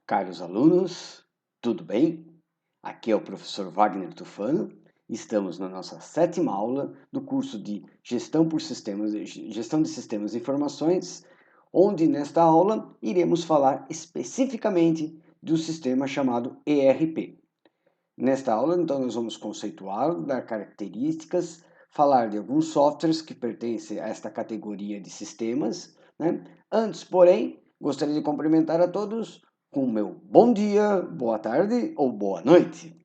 Caros alunos, tudo bem? Aqui é o professor Wagner Tufano. Estamos na nossa 7ª aula do curso de Gestão de Sistemas e Informações, onde nesta aula iremos falar especificamente do sistema chamado ERP. Nesta aula, então, nós vamos conceituar, dar características, falar de alguns softwares que pertencem a esta categoria de sistemas, né? Antes, porém, gostaria de cumprimentar a todos com o meu bom dia, boa tarde ou boa noite.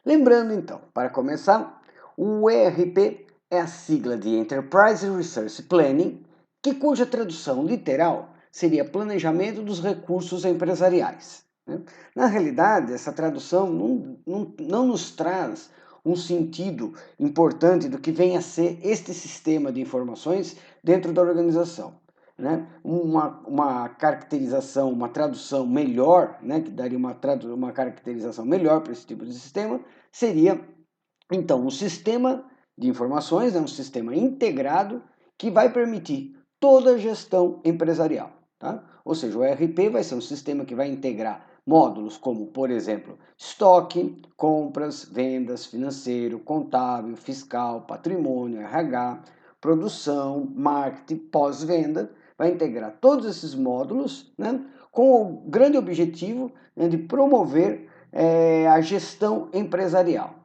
Lembrando então, para começar, o ERP é a sigla de Enterprise Resource Planning, cuja tradução literal seria Planejamento dos Recursos Empresariais. Na realidade, essa tradução não nos traz um sentido importante do que vem a ser este sistema de informações dentro da organização. Uma caracterização, uma tradução melhor, que daria uma caracterização melhor para esse tipo de sistema, seria, então, um sistema de informações, um sistema integrado que vai permitir toda a gestão empresarial. Tá? Ou seja, o ERP vai ser um sistema que vai integrar módulos como, por exemplo, estoque, compras, vendas, financeiro, contábil, fiscal, patrimônio, RH, produção, marketing, pós-venda. Vai integrar todos esses módulos, com o grande objetivo de promover a gestão empresarial.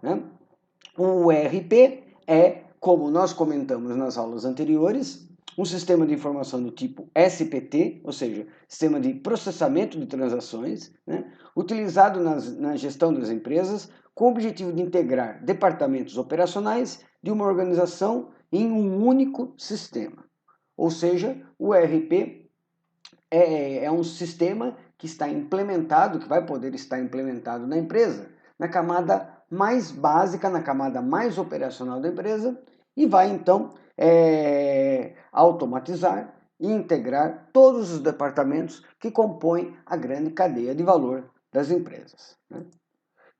O ERP é, como nós comentamos nas aulas anteriores, um sistema de informação do tipo SPT, ou seja, Sistema de Processamento de Transações, utilizado na gestão das empresas com o objetivo de integrar departamentos operacionais de uma organização em um único sistema. Ou seja, o ERP é um sistema que está implementado, que vai poder estar implementado na empresa, na camada mais básica, na camada mais operacional da empresa, e vai então automatizar e integrar todos os departamentos que compõem a grande cadeia de valor das empresas.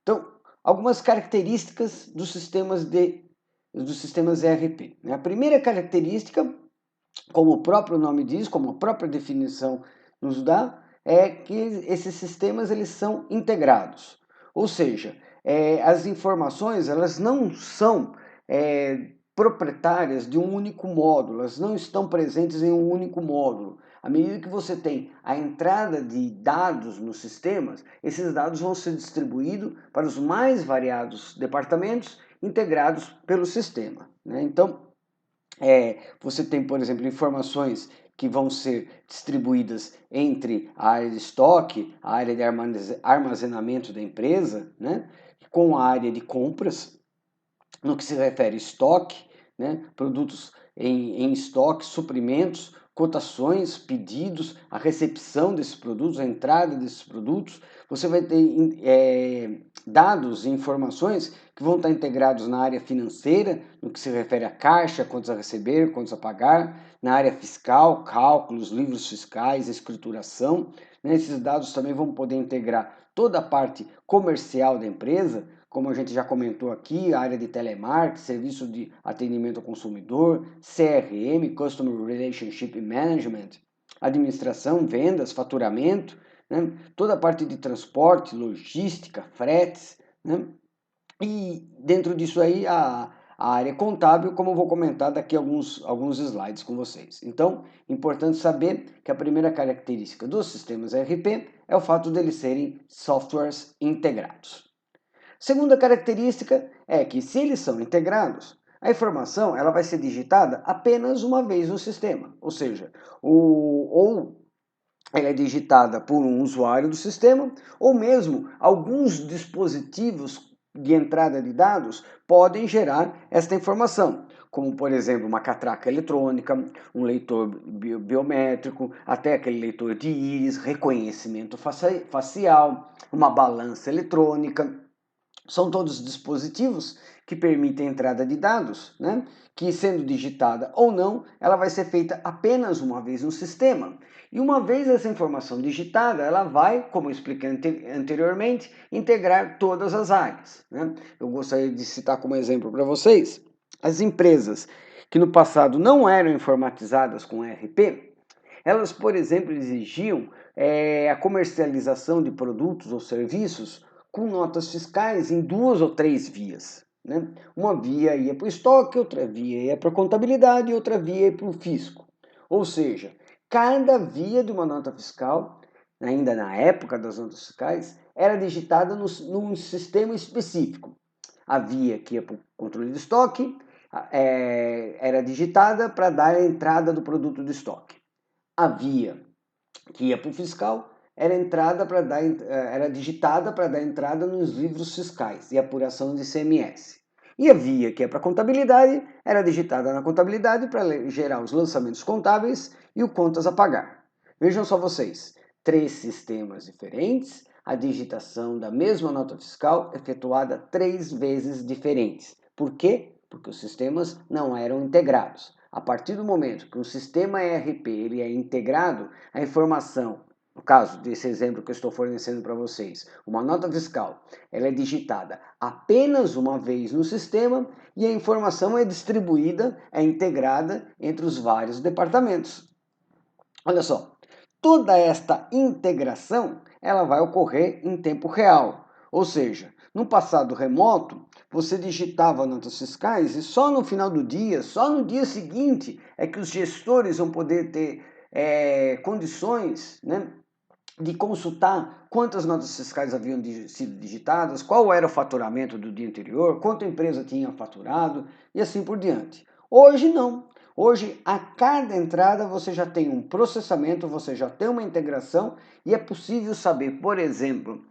Então, algumas características dos sistemas ERP. A primeira característica, como o próprio nome diz, como a própria definição nos dá, é que esses sistemas eles são integrados. Ou seja, as informações elas não são proprietárias de um único módulo, elas não estão presentes em um único módulo. À medida que você tem a entrada de dados nos sistemas, esses dados vão ser distribuídos para os mais variados departamentos integrados pelo sistema. Então, você tem, por exemplo, informações que vão ser distribuídas entre a área de estoque, a área de armazenamento da empresa, com a área de compras, no que se refere a estoque, produtos em estoque, suprimentos, cotações, pedidos, a recepção desses produtos, a entrada desses produtos. Você vai ter dados e informações que vão estar integrados na área financeira, no que se refere a caixa, contas a receber, contas a pagar, na área fiscal, cálculos, livros fiscais, escrituração. Esses dados também vão poder integrar toda a parte comercial da empresa, como a gente já comentou aqui, a área de telemarketing, serviço de atendimento ao consumidor, CRM, Customer Relationship Management, administração, vendas, faturamento, toda a parte de transporte, logística, fretes, e dentro disso aí a área contábil, como eu vou comentar daqui a alguns slides com vocês. Então, importante saber que a primeira característica dos sistemas ERP é o fato deles serem softwares integrados. Segunda característica é que, se eles são integrados, a informação ela vai ser digitada apenas uma vez no sistema, ou seja, ou ela é digitada por um usuário do sistema, ou mesmo alguns dispositivos de entrada de dados podem gerar esta informação, como, por exemplo, uma catraca eletrônica, um leitor biométrico, até aquele leitor de íris, reconhecimento facial, uma balança eletrônica. São todos dispositivos que permitem a entrada de dados, que sendo digitada ou não, ela vai ser feita apenas uma vez no sistema. E uma vez essa informação digitada, ela vai, como eu expliquei anteriormente, integrar todas as áreas. Eu gostaria de citar como exemplo para vocês as empresas que no passado não eram informatizadas com ERP, Elas, por exemplo, exigiam a comercialização de produtos ou serviços com notas fiscais em 2 ou 3 vias. Né? Uma via ia para o estoque, outra via ia para a contabilidade e outra via ia para o fisco. Ou seja, cada via de uma nota fiscal, ainda na época das notas fiscais, era digitada num sistema específico. A via que ia para o controle de estoque era digitada para dar a entrada do produto de estoque. A via que ia para o fiscal era digitada para dar entrada nos livros fiscais e apuração de ICMS. E a via que é para a contabilidade era digitada na contabilidade para gerar os lançamentos contábeis e o contas a pagar. Vejam só vocês, 3 sistemas diferentes, a digitação da mesma nota fiscal efetuada 3 vezes diferentes. Por quê? Porque os sistemas não eram integrados. A partir do momento que um sistema ERP ele é integrado, a informação, no caso desse exemplo que eu estou fornecendo para vocês, uma nota fiscal, ela é digitada apenas uma vez no sistema e a informação é distribuída, é integrada entre os vários departamentos. Olha só, toda esta integração ela vai ocorrer em tempo real, ou seja, no passado remoto, você digitava notas fiscais e só no final do dia, só no dia seguinte, é que os gestores vão poder ter condições, né, de consultar quantas notas fiscais haviam sido digitadas, qual era o faturamento do dia anterior, quanto a empresa tinha faturado e assim por diante. Hoje não. Hoje, a cada entrada você já tem um processamento, você já tem uma integração e é possível saber, por exemplo,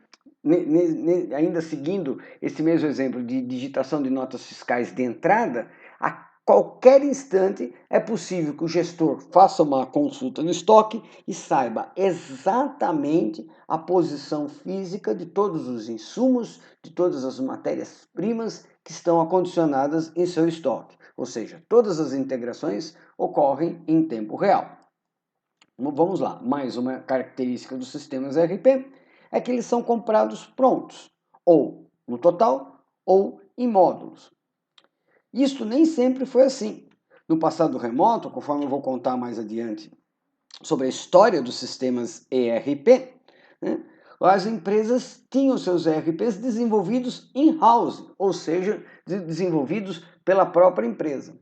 ainda seguindo esse mesmo exemplo de digitação de notas fiscais de entrada, a qualquer instante é possível que o gestor faça uma consulta no estoque e saiba exatamente a posição física de todos os insumos, de todas as matérias-primas que estão acondicionadas em seu estoque. Ou seja, todas as integrações ocorrem em tempo real. Vamos lá, mais uma característica dos sistemas ERP é que eles são comprados prontos, ou no total, ou em módulos. Isso nem sempre foi assim. No passado remoto, conforme eu vou contar mais adiante sobre a história dos sistemas ERP, né, as empresas tinham seus ERPs desenvolvidos in-house, ou seja, desenvolvidos pela própria empresa.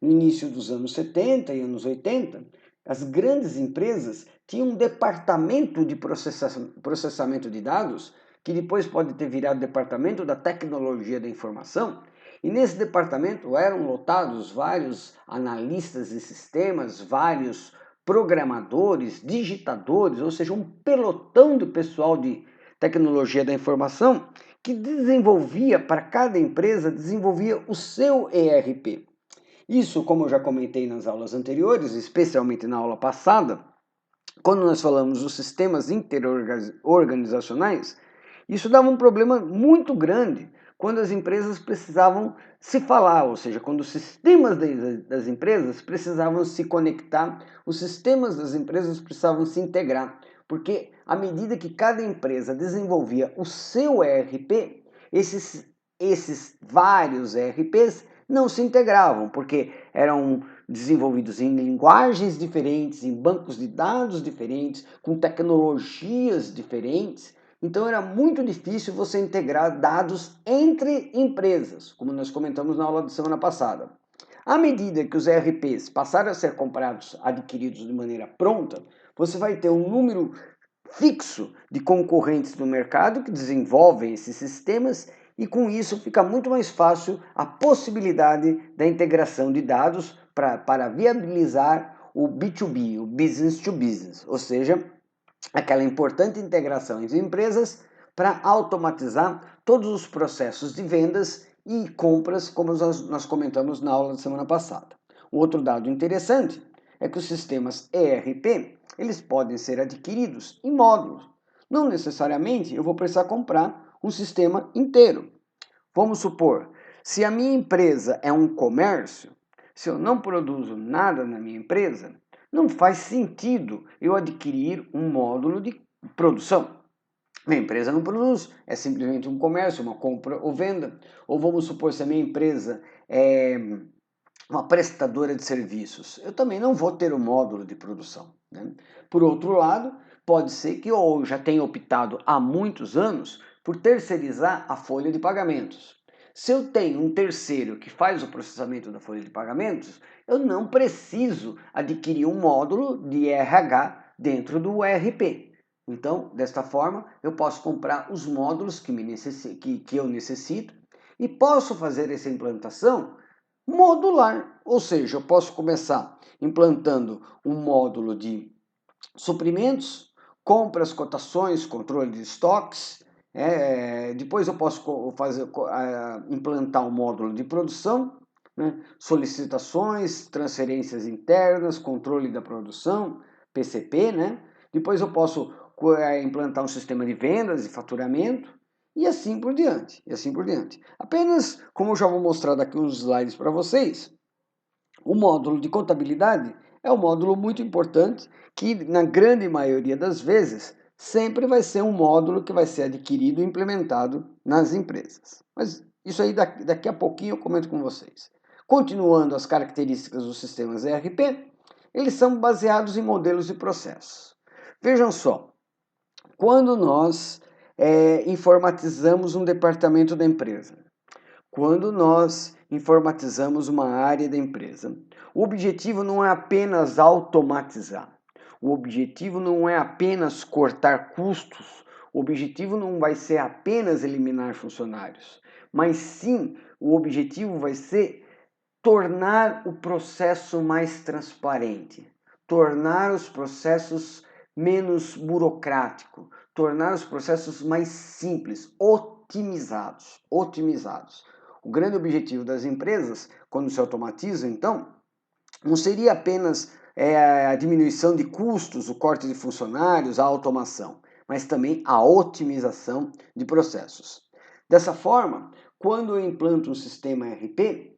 No início dos anos 70 e anos 80, as grandes empresas tinham um departamento de processamento de dados, que depois pode ter virado departamento da tecnologia da informação, e nesse departamento eram lotados vários analistas de sistemas, vários programadores, digitadores, ou seja, um pelotão de pessoal de tecnologia da informação que desenvolvia para cada empresa, desenvolvia o seu ERP. Isso, como eu já comentei nas aulas anteriores, especialmente na aula passada, quando nós falamos dos sistemas interorganizacionais, isso dava um problema muito grande quando as empresas precisavam se falar, ou seja, quando os sistemas das empresas precisavam se conectar, os sistemas das empresas precisavam se integrar, porque à medida que cada empresa desenvolvia o seu ERP, esses vários ERPs não se integravam, porque eram desenvolvidos em linguagens diferentes, em bancos de dados diferentes, com tecnologias diferentes. Então era muito difícil você integrar dados entre empresas, como nós comentamos na aula da semana passada. À medida que os ERPs passaram a ser comprados, adquiridos de maneira pronta, você vai ter um número fixo de concorrentes no mercado que desenvolvem esses sistemas e com isso fica muito mais fácil a possibilidade da integração de dados para viabilizar o B2B, o business to business, ou seja, aquela importante integração entre empresas para automatizar todos os processos de vendas e compras, como nós comentamos na aula da semana passada. Um outro dado interessante é que os sistemas ERP, eles podem ser adquiridos em módulos. Não necessariamente eu vou precisar comprar um sistema inteiro. Vamos supor, se a minha empresa é um comércio, se eu não produzo nada na minha empresa, não faz sentido eu adquirir um módulo de produção. Minha empresa não produz, é simplesmente um comércio, uma compra ou venda. Ou vamos supor, se a minha empresa é uma prestadora de serviços, eu também não vou ter um módulo de produção, né? Por outro lado, pode ser que eu já tenha optado há muitos anos por terceirizar a folha de pagamentos. Se eu tenho um terceiro que faz o processamento da folha de pagamentos, eu não preciso adquirir um módulo de RH dentro do ERP. Então, desta forma, eu posso comprar os módulos que eu necessito e posso fazer essa implantação modular, ou seja, eu posso começar implantando um módulo de suprimentos, compras, cotações, controle de estoques. Depois eu posso implantar um módulo de produção, né? Solicitações, transferências internas, controle da produção, PCP, né? Depois eu posso implantar um sistema de vendas e faturamento, e assim por diante, e assim por diante. Apenas, como eu já vou mostrar daqui uns slides para vocês, o módulo de contabilidade é um módulo muito importante que, na grande maioria das vezes, sempre vai ser um módulo que vai ser adquirido e implementado nas empresas. Mas isso aí daqui a pouquinho eu comento com vocês. Continuando as características dos sistemas ERP, eles são baseados em modelos de processos. Vejam só, quando nós informatizamos um departamento da empresa, quando nós informatizamos uma área da empresa, o objetivo não é apenas automatizar. O objetivo não é apenas cortar custos. O objetivo não vai ser apenas eliminar funcionários, mas sim o objetivo vai ser tornar o processo mais transparente, tornar os processos menos burocráticos, tornar os processos mais simples, otimizados. O grande objetivo das empresas, quando se automatiza, então, não seria apenas a diminuição de custos, o corte de funcionários, a automação, mas também a otimização de processos. Dessa forma, quando eu implanto um sistema ERP,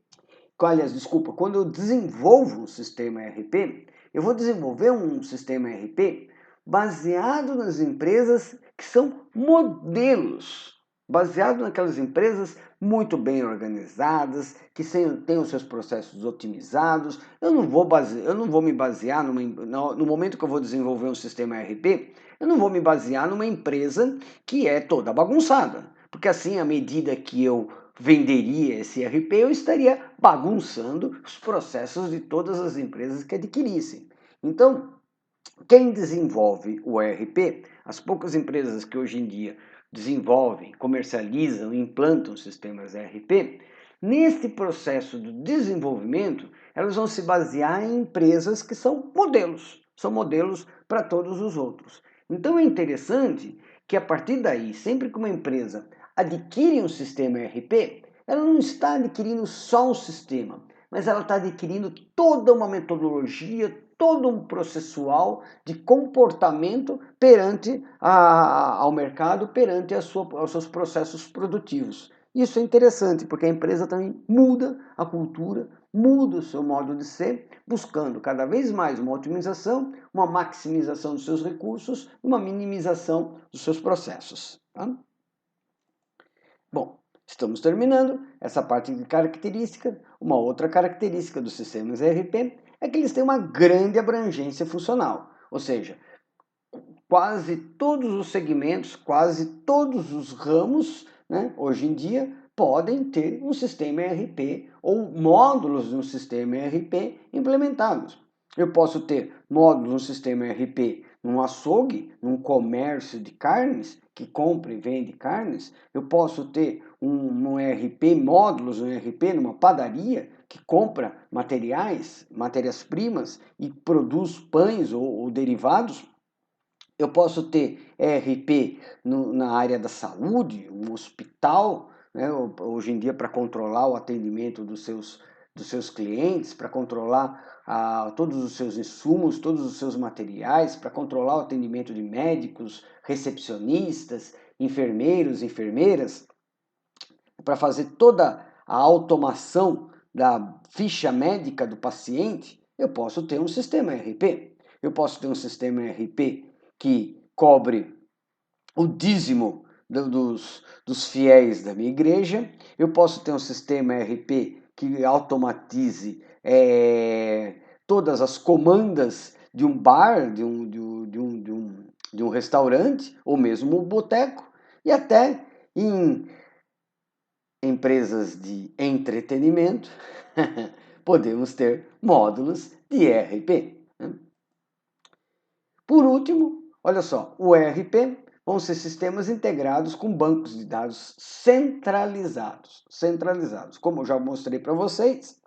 quando eu desenvolvo um sistema ERP, eu vou desenvolver um sistema ERP baseado nas empresas que são modelos, baseado naquelas empresas muito bem organizadas, que têm os seus processos otimizados. Eu não vou me basear no momento que eu vou desenvolver um sistema ERP, eu não vou me basear numa empresa que é toda bagunçada, porque assim, à medida que eu venderia esse ERP, eu estaria bagunçando os processos de todas as empresas que adquirissem. Então, quem desenvolve o ERP, as poucas empresas que hoje em dia desenvolvem, comercializam e implantam sistemas ERP, nesse processo de desenvolvimento, elas vão se basear em empresas que são modelos para todos os outros. Então é interessante que a partir daí, sempre que uma empresa adquire um sistema ERP, ela não está adquirindo só um sistema, mas ela está adquirindo toda uma metodologia, todo um processual de comportamento perante ao mercado, perante aos seus processos produtivos. Isso é interessante, porque a empresa também muda a cultura, muda o seu modo de ser, buscando cada vez mais uma otimização, uma maximização dos seus recursos, uma minimização dos seus processos. Tá? Bom, estamos terminando essa parte de característica. Uma outra característica dos sistemas ERP é que eles têm uma grande abrangência funcional, ou seja, quase todos os segmentos, quase todos os ramos, né, hoje em dia, podem ter um sistema ERP ou módulos de um sistema ERP implementados. Eu posso ter módulos no sistema ERP num açougue, num comércio de carnes, que compra e vende carnes. Eu posso ter um ERP, módulos no ERP numa padaria, que compra matérias-primas e produz pães ou derivados. Eu posso ter ERP na área da saúde, um hospital, né, hoje em dia para controlar o atendimento dos seus clientes, para controlar todos os seus insumos, todos os seus materiais, para controlar o atendimento de médicos, recepcionistas, enfermeiros, enfermeiras, para fazer toda a automação da ficha médica do paciente. Eu posso ter um sistema ERP. Eu posso ter um sistema ERP que cobre o dízimo dos fiéis da minha igreja. Eu posso ter um sistema ERP que automatize todas as comandas de um bar, de um restaurante, ou mesmo um boteco, e até em empresas de entretenimento, podemos ter módulos de ERP. Por último, olha só, o ERP vão ser sistemas integrados com bancos de dados centralizados. Como eu já mostrei para vocês,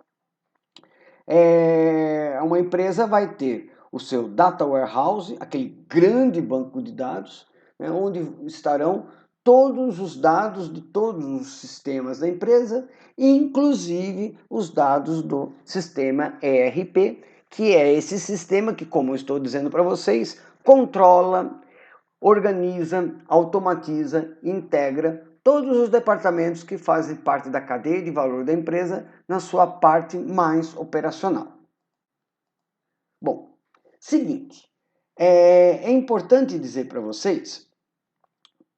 uma empresa vai ter o seu data warehouse, aquele grande banco de dados, né, onde estarão todos os dados de todos os sistemas da empresa, inclusive os dados do sistema ERP, que é esse sistema que, como eu estou dizendo para vocês, controla, organiza, automatiza, integra todos os departamentos que fazem parte da cadeia de valor da empresa na sua parte mais operacional. Bom, seguinte, é importante dizer para vocês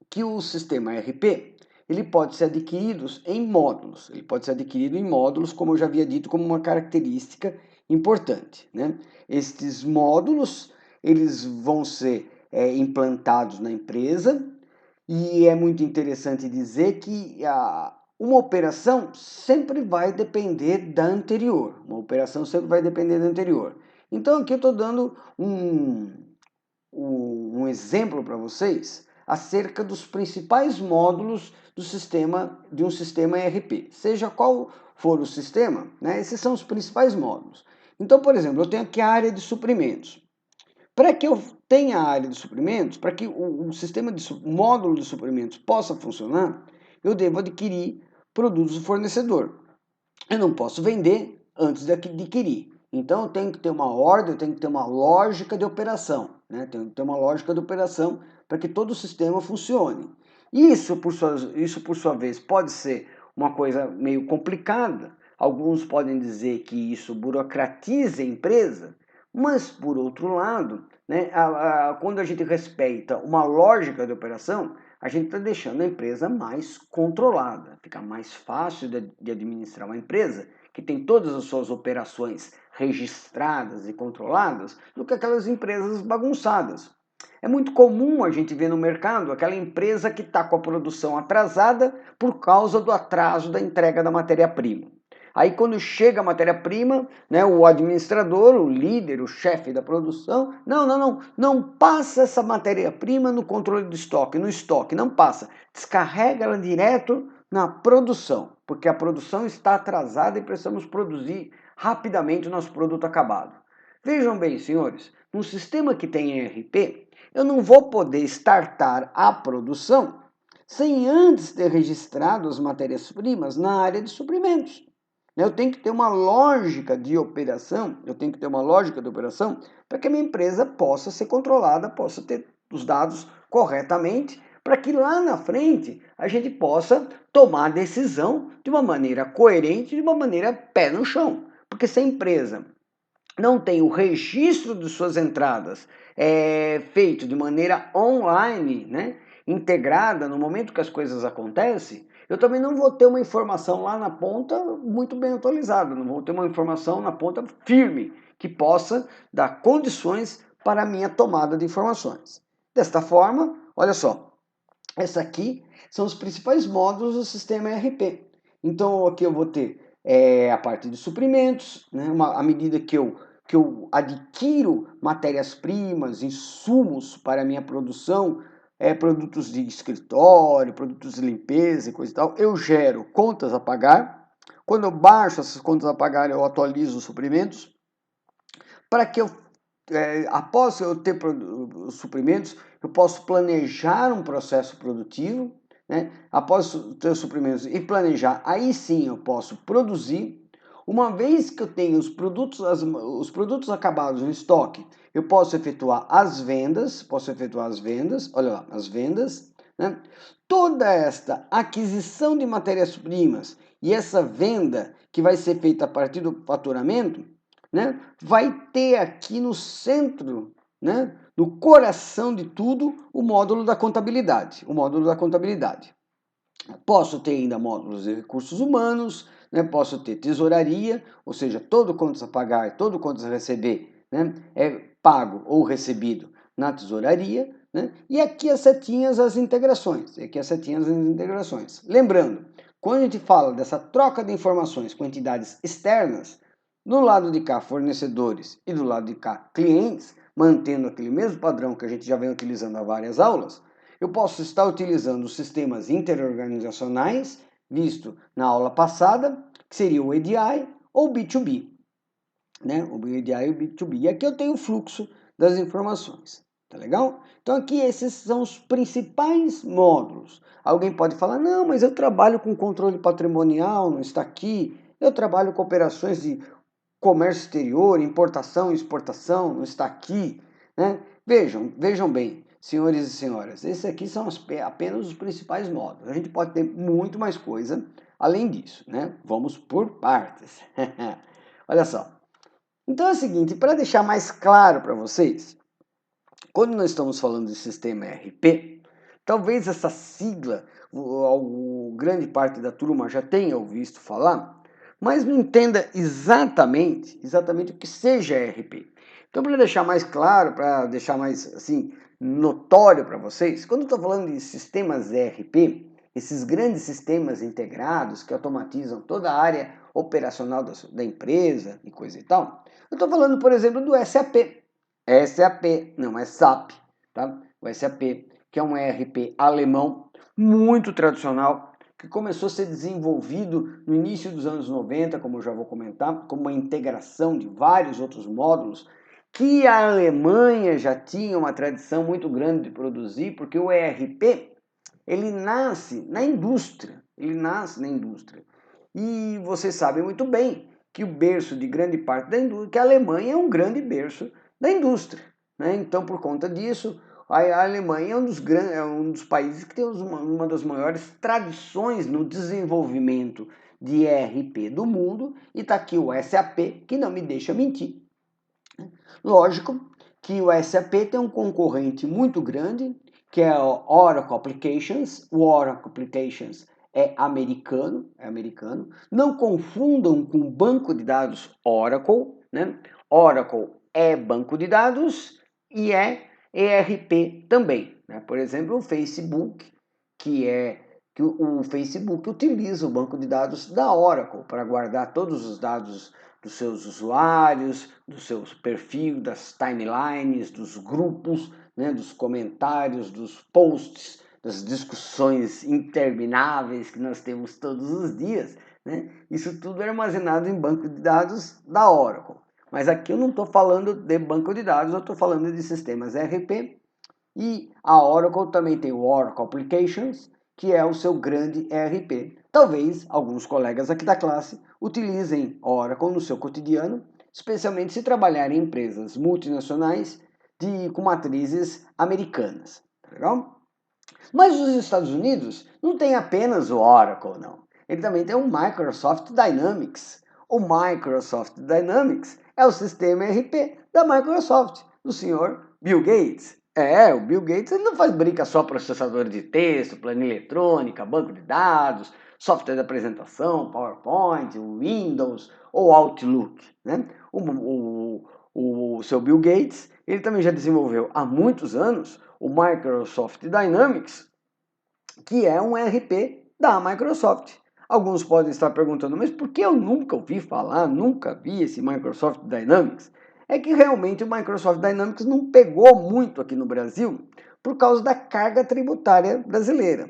que o sistema ERP ele pode ser adquirido em módulos. Ele pode ser adquirido em módulos, como eu já havia dito, como uma característica importante, né? Estes módulos eles vão ser implantados na empresa e é muito interessante dizer que uma operação sempre vai depender da anterior. Uma operação sempre vai depender da anterior. Então aqui eu estou dando um exemplo para vocês acerca dos principais módulos de um sistema ERP. Seja qual for o sistema, né, esses são os principais módulos. Então, por exemplo, eu tenho aqui a área de suprimentos. Para que eu tenha a área de suprimentos, para que o sistema o módulo de suprimentos possa funcionar, eu devo adquirir produtos do fornecedor. Eu não posso vender antes de adquirir. Então eu tenho que ter uma ordem, eu tenho que ter uma lógica de operação, né? Tenho que ter uma lógica de operação para que todo o sistema funcione. Isso por sua vez, pode ser uma coisa meio complicada. Alguns podem dizer que isso burocratiza a empresa, mas por outro lado, né, quando a gente respeita uma lógica de operação, a gente está deixando a empresa mais controlada. Fica mais fácil de administrar uma empresa que tem todas as suas operações registradas e controladas do que aquelas empresas bagunçadas. É muito comum a gente ver no mercado aquela empresa que está com a produção atrasada por causa do atraso da entrega da matéria-prima. Aí quando chega a matéria-prima, né, o administrador, o líder, o chefe da produção, não passa essa matéria-prima no controle do estoque, no estoque, não passa. Descarrega ela direto na produção, porque a produção está atrasada e precisamos produzir rapidamente o nosso produto acabado. Vejam bem, senhores, num sistema que tem ERP, eu não vou poder startar a produção sem antes ter registrado as matérias-primas na área de suprimentos. Eu tenho que ter uma lógica de operação, para que a minha empresa possa ser controlada, possa ter os dados corretamente, para que lá na frente a gente possa tomar a decisão de uma maneira coerente, de uma maneira pé no chão. Porque se a empresa não tem o registro de suas entradas feito de maneira online, né, integrada no momento que as coisas acontecem, eu também não vou ter uma informação lá na ponta muito bem atualizada, não vou ter uma informação na ponta firme que possa dar condições para a minha tomada de informações. Desta forma, olha só, essa aqui são os principais módulos do sistema ERP. Então aqui eu vou ter a parte de suprimentos, né, à medida que eu adquiro matérias-primas, insumos para a minha produção, produtos de escritório, produtos de limpeza e coisa e tal, eu gero contas a pagar. Quando eu baixo essas contas a pagar, eu atualizo os suprimentos, para que após eu ter os suprimentos, eu posso planejar um processo produtivo, né? Após ter os suprimentos e planejar, aí sim eu posso produzir. Uma vez que eu tenho os produtos acabados no estoque, eu posso efetuar as vendas, olha lá, as vendas, né? Toda esta aquisição de matérias-primas e essa venda que vai ser feita a partir do faturamento, né, vai ter aqui no centro, né, no coração de tudo, o módulo da contabilidade. Posso ter ainda módulos de recursos humanos, né? Posso ter tesouraria, ou seja, todo contas a pagar e todo contas a receber, né? É pago ou recebido na tesouraria, né? E aqui as setinhas, as integrações. E aqui as setinhas, as integrações. Lembrando, quando a gente fala dessa troca de informações com entidades externas, do lado de cá fornecedores e do lado de cá clientes, mantendo aquele mesmo padrão que a gente já vem utilizando há várias aulas, eu posso estar utilizando os sistemas interorganizacionais, visto na aula passada, que seria o EDI ou o B2B, né? O EDI e o B2B. E aqui eu tenho o fluxo das informações, tá legal? Então aqui esses são os principais módulos. Alguém pode falar, não, mas eu trabalho com controle patrimonial, não está aqui. Eu trabalho com operações de comércio exterior, importação e exportação, não está aqui, né? Vejam bem, senhores e senhoras, esses aqui são apenas os principais módulos. A gente pode ter muito mais coisa além disso, né? Vamos por partes. Olha só. Então é o seguinte, para deixar mais claro para vocês, quando nós estamos falando de sistema ERP, talvez essa sigla, grande parte da turma já tenha ouvido falar, mas não entenda exatamente o que seja ERP. Então, para deixar mais claro, para deixar mais assim notório para vocês, quando eu estou falando de sistemas ERP, esses grandes sistemas integrados que automatizam toda a área operacional da empresa e coisa e tal, eu estou falando, por exemplo, do SAP. SAP, não é SAP, tá? O SAP, que é um ERP alemão muito tradicional, que começou a ser desenvolvido no início dos anos 90, como eu já vou comentar, como uma integração de vários outros módulos, que a Alemanha já tinha uma tradição muito grande de produzir, porque o ERP, ele nasce na indústria, E vocês sabem muito bem que o berço de grande parte da indústria, que a Alemanha é um grande berço da indústria, né? Então, por conta disso, a Alemanha é um dos países que tem uma das maiores tradições no desenvolvimento de ERP do mundo, e está aqui o SAP, que não me deixa mentir. Lógico que o SAP tem um concorrente muito grande, que é o Oracle Applications. O Oracle Applications é americano. Não confundam com o banco de dados Oracle, né? Oracle é banco de dados e é ERP também, né? Por exemplo, o Facebook, que o Facebook utiliza o banco de dados da Oracle para guardar todos os dados dos seus usuários, do seu perfil, das timelines, dos grupos, né, dos comentários, dos posts, das discussões intermináveis que nós temos todos os dias, né? Isso tudo é armazenado em banco de dados da Oracle. Mas aqui eu não estou falando de banco de dados, eu estou falando de sistemas ERP. E a Oracle também tem o Oracle Applications, que é o seu grande ERP. Talvez alguns colegas aqui da classe utilizem Oracle no seu cotidiano, especialmente se trabalharem em empresas multinacionais com matrizes americanas. Tá legal? Mas os Estados Unidos não tem apenas o Oracle, não. Ele também tem o Microsoft Dynamics. O Microsoft Dynamics é o sistema ERP da Microsoft, do senhor Bill Gates. O Bill Gates ele não faz brinca só processador de texto, planilha eletrônica, banco de dados, software de apresentação, PowerPoint, Windows ou Outlook, né? O seu Bill Gates, ele também já desenvolveu há muitos anos o Microsoft Dynamics, que é um ERP da Microsoft. Alguns podem estar perguntando, mas por que eu nunca ouvi falar, nunca vi esse Microsoft Dynamics? É que realmente o Microsoft Dynamics não pegou muito aqui no Brasil por causa da carga tributária brasileira.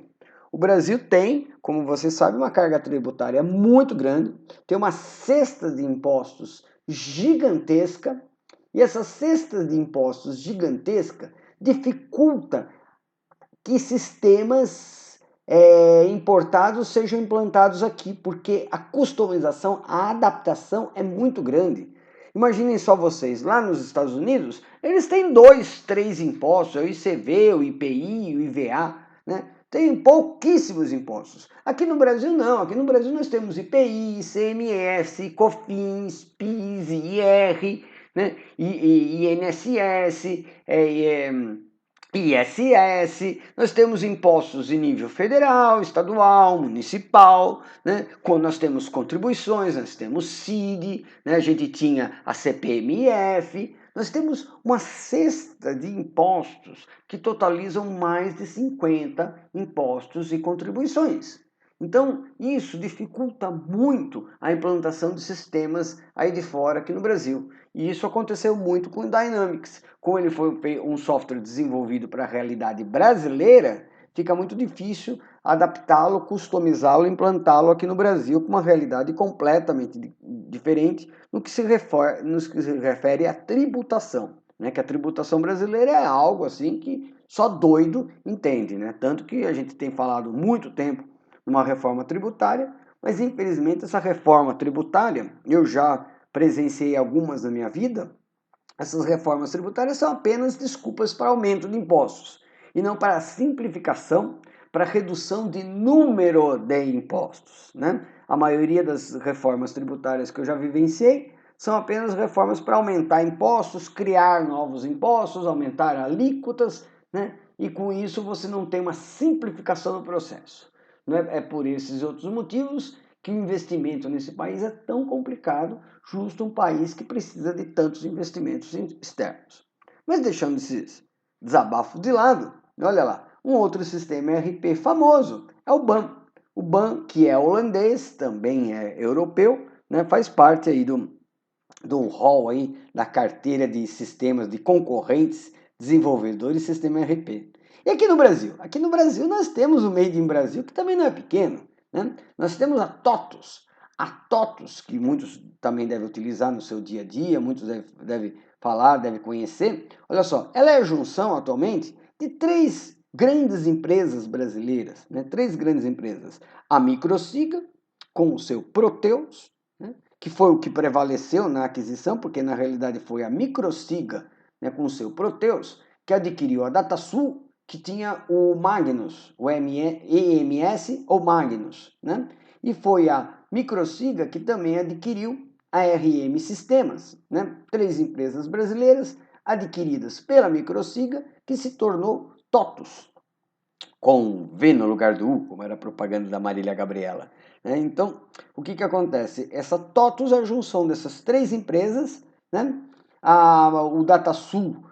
O Brasil tem, como você sabe, uma carga tributária muito grande, tem uma cesta de impostos gigantesca, e essa cesta de impostos gigantesca dificulta que sistemas importados sejam implantados aqui, porque a customização, a adaptação é muito grande. Imaginem só vocês, lá nos Estados Unidos, eles têm 2, 3 impostos, o ICV, o IPI, o IVA, né? Tem pouquíssimos impostos. Aqui no Brasil não, aqui no Brasil nós temos IPI, ICMS, COFINS, PIS, IR, né? INSS, ISS, nós temos impostos em nível federal, estadual, municipal, né? Quando nós temos contribuições, nós temos CID, né? A gente tinha a CPMF, nós temos uma cesta de impostos que totalizam mais de 50 impostos e contribuições. Então, isso dificulta muito a implantação de sistemas aí de fora aqui no Brasil. E isso aconteceu muito com o Dynamics. Como ele foi um software desenvolvido para a realidade brasileira, fica muito difícil adaptá-lo, customizá-lo, implantá-lo aqui no Brasil com uma realidade completamente diferente no que se refere à tributação. Né? Que a tributação brasileira é algo assim que só doido entende. Né? Tanto que a gente tem falado muito tempo numa reforma tributária, mas infelizmente essa reforma tributária, eu já presenciei algumas na minha vida, essas reformas tributárias são apenas desculpas para aumento de impostos e não para a simplificação, para a redução de número de impostos. Né? A maioria das reformas tributárias que eu já vivenciei são apenas reformas para aumentar impostos, criar novos impostos, aumentar alíquotas, né? E com isso você não tem uma simplificação do processo. É por esses outros motivos que o investimento nesse país é tão complicado, justo um país que precisa de tantos investimentos externos. Mas deixando esses desabafos de lado, olha lá, um outro sistema ERP famoso é o BAN. O BAN, que é holandês, também é europeu, né, faz parte aí do hall aí da carteira de sistemas de concorrentes desenvolvedores de sistema ERP. E aqui no Brasil? Aqui no Brasil nós temos o Made in Brasil, que também não é pequeno. Né? Nós temos a TOTUS, que muitos também devem utilizar no seu dia a dia, muitos devem falar, devem conhecer. Olha só, ela é a junção atualmente de três grandes empresas brasileiras, né? Três grandes empresas. A Microsiga, com o seu Proteus, né? Que foi o que prevaleceu na aquisição, porque na realidade foi a Microsiga, né, com o seu Proteus, que adquiriu a DataSul, que tinha o Magnus, o EMS ou Magnus, né? E foi a Microsiga que também adquiriu a RM Sistemas, né? Três empresas brasileiras adquiridas pela Microsiga, que se tornou TOTUS, com V no lugar do U, como era a propaganda da Marília Gabriela. Então, o que acontece? Essa TOTUS é a junção dessas três empresas, né? O DataSul,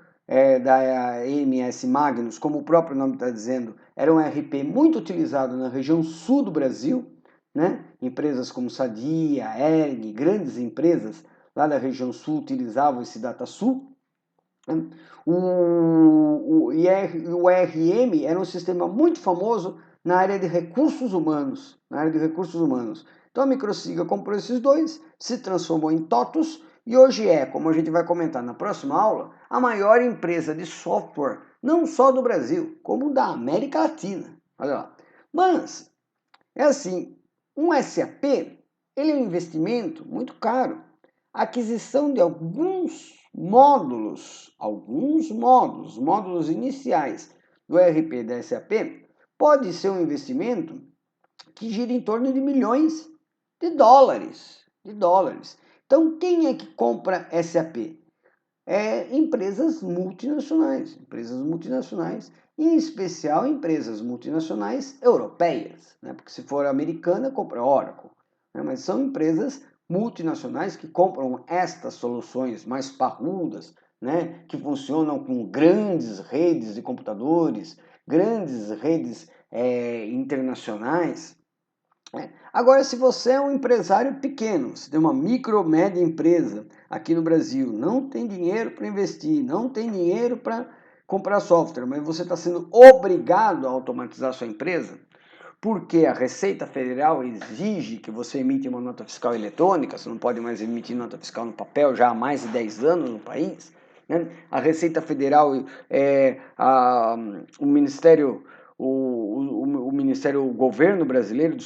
da EMS Magnus, como o próprio nome está dizendo, era um ERP muito utilizado na região sul do Brasil, né? Empresas como Sadia, ERG, grandes empresas lá da região sul utilizavam esse DataSul. O ERM era um sistema muito famoso na área de recursos humanos. Então a Microsiga comprou esses dois, se transformou em TOTUS e hoje é, como a gente vai comentar na próxima aula, a maior empresa de software, não só do Brasil, como da América Latina. Olha lá. Mas, é assim, um SAP, ele é um investimento muito caro. A aquisição de alguns módulos iniciais do ERP da SAP, pode ser um investimento que gira em torno de milhões de dólares. Então, quem é que compra SAP? Empresas multinacionais, em especial empresas multinacionais europeias, né? Porque se for americana, compra Oracle, né? Mas são empresas multinacionais que compram estas soluções mais parrudas, né? Que funcionam com grandes redes de computadores, grandes redes internacionais. Agora, se você é um empresário pequeno, você tem uma micro, média empresa aqui no Brasil, não tem dinheiro para investir, não tem dinheiro para comprar software, mas você está sendo obrigado a automatizar sua empresa, porque a Receita Federal exige que você emite uma nota fiscal eletrônica, você não pode mais emitir nota fiscal no papel já há mais de 10 anos no país, né? A Receita Federal, o Ministério... o governo brasileiro,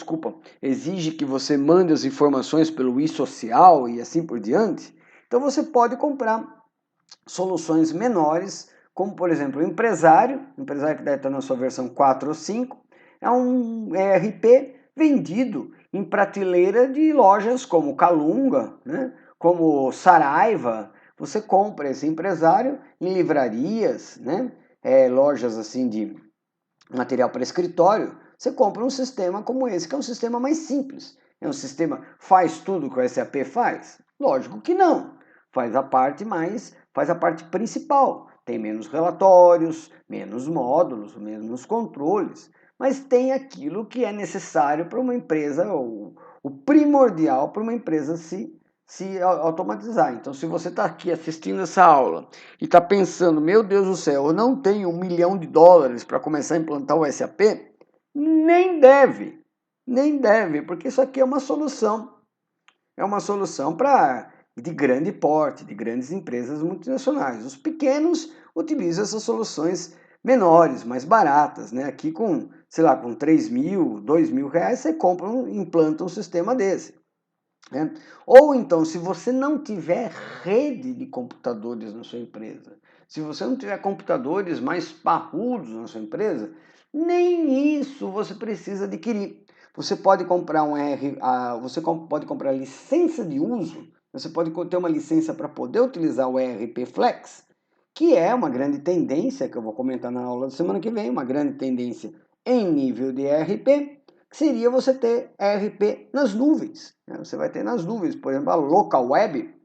exige que você mande as informações pelo e-social e assim por diante. Então você pode comprar soluções menores, como por exemplo o empresário que deve estar na sua versão 4 ou 5, é um ERP vendido em prateleira de lojas como Calunga, né? Como Saraiva. Você compra esse empresário em livrarias, né? lojas assim de material para escritório, você compra um sistema como esse, que é um sistema mais simples. É um sistema, faz tudo que o SAP faz? Lógico que não. Faz a parte principal. Tem menos relatórios, menos módulos, menos controles, mas tem aquilo que é necessário para uma empresa, o primordial para uma empresa se automatizar. Então, se você está aqui assistindo essa aula e está pensando, meu Deus do céu, eu não tenho $1 milhão para começar a implantar o SAP, nem deve, porque isso aqui é uma solução de grande porte, de grandes empresas multinacionais. Os pequenos utilizam essas soluções menores, mais baratas, né? Aqui com, sei lá, com 3 mil, 2 mil reais, você compra, implanta um sistema desse. Né? Ou então, se você não tiver rede de computadores na sua empresa, se você não tiver computadores mais parrudos na sua empresa, nem isso você precisa adquirir. Você pode comprar você pode comprar licença de uso, você pode ter uma licença para poder utilizar o ERP Flex, que é uma grande tendência, que eu vou comentar na aula da semana que vem, uma grande tendência em nível de ERP, que seria você ter ERP nas nuvens. Né? Você vai ter nas nuvens, por exemplo, a Local Web,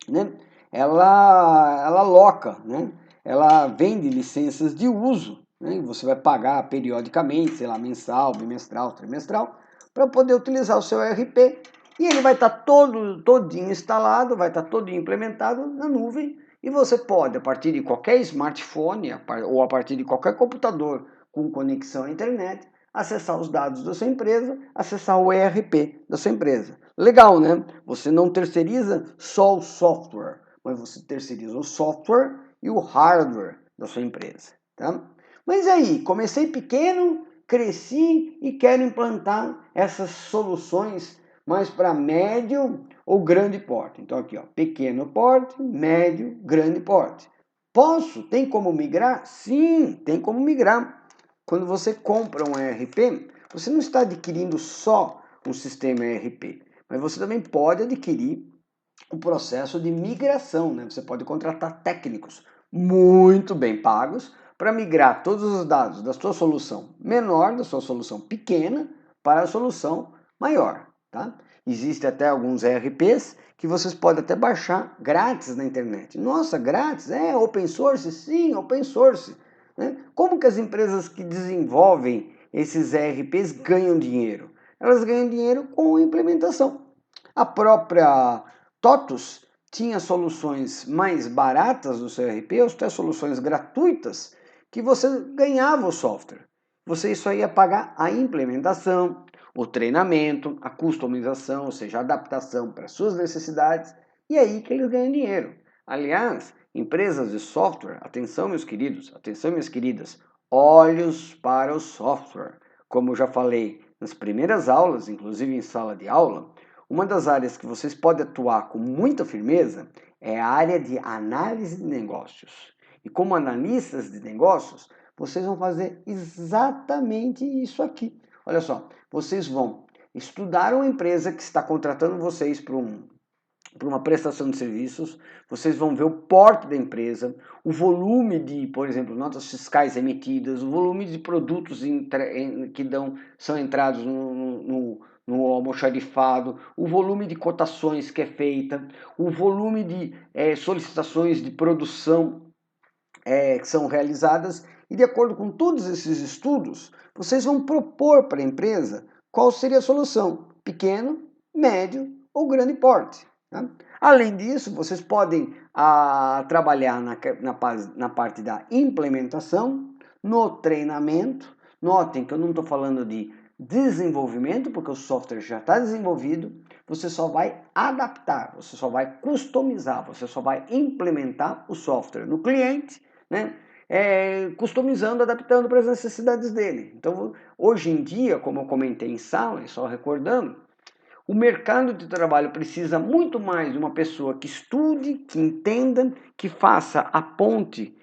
né? ela loca, né? Ela vende licenças de uso, né? E você vai pagar periodicamente, sei lá, mensal, bimestral, trimestral, para poder utilizar o seu ERP, e ele vai estar todinho instalado, vai estar todinho implementado na nuvem, e você pode, a partir de qualquer smartphone ou a partir de qualquer computador com conexão à internet, acessar os dados da sua empresa, acessar o ERP da sua empresa. Legal, né? Você não terceiriza só o software, mas você terceiriza o software e o hardware da sua empresa. Tá? Mas aí, comecei pequeno, cresci e quero implantar essas soluções mais para médio ou grande porte. Então aqui, ó, pequeno porte, médio, grande porte. Posso? Tem como migrar? Sim, tem como migrar. Quando você compra um ERP, você não está adquirindo só um sistema ERP, mas você também pode adquirir o processo de migração, né? Você pode contratar técnicos muito bem pagos para migrar todos os dados da sua solução menor, da sua solução pequena, para a solução maior, tá? Existem até alguns ERPs que vocês podem até baixar grátis na internet. Nossa, grátis? É open source? Sim, open source. Né? Como que as empresas que desenvolvem esses ERPs ganham dinheiro? Elas ganham dinheiro com a implementação. A própria TOTUS tinha soluções mais baratas do seu ERP, ou até soluções gratuitas, que você ganhava o software. Você só ia pagar a implementação, o treinamento, a customização, ou seja, a adaptação para suas necessidades, e é aí que eles ganham dinheiro. Aliás, empresas de software, atenção meus queridos, atenção minhas queridas, olhos para o software. Como eu já falei nas primeiras aulas, inclusive em sala de aula, uma das áreas que vocês podem atuar com muita firmeza é a área de análise de negócios. E como analistas de negócios, vocês vão fazer exatamente isso aqui. Olha só, vocês vão estudar uma empresa que está contratando vocês para uma prestação de serviços, vocês vão ver o porte da empresa, o volume de, por exemplo, notas fiscais emitidas, o volume de produtos que são entrados no almoxarifado, o volume de cotações que é feita, o volume de solicitações de produção que são realizadas, e de acordo com todos esses estudos, vocês vão propor para a empresa qual seria a solução, pequeno, médio ou grande porte. Tá? Além disso, vocês podem trabalhar na parte da implementação, no treinamento. Notem que eu não estou falando de desenvolvimento, porque o software já está desenvolvido, você só vai adaptar, você só vai customizar, você só vai implementar o software no cliente, né? Customizando, adaptando para as necessidades dele. Então, hoje em dia, como eu comentei em sala, e só recordando, o mercado de trabalho precisa muito mais de uma pessoa que estude, que entenda, que faça a ponte,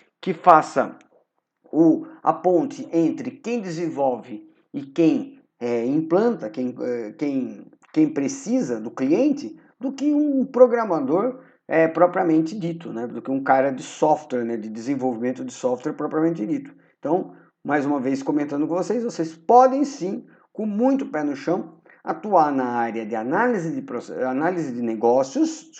a ponte entre quem desenvolve e quem implanta, quem precisa do cliente, do que um programador propriamente dito, né, do que um cara de software, né, de desenvolvimento de software propriamente dito. Então, mais uma vez comentando com vocês, vocês podem sim, com muito pé no chão, atuar na área de análise de negócios,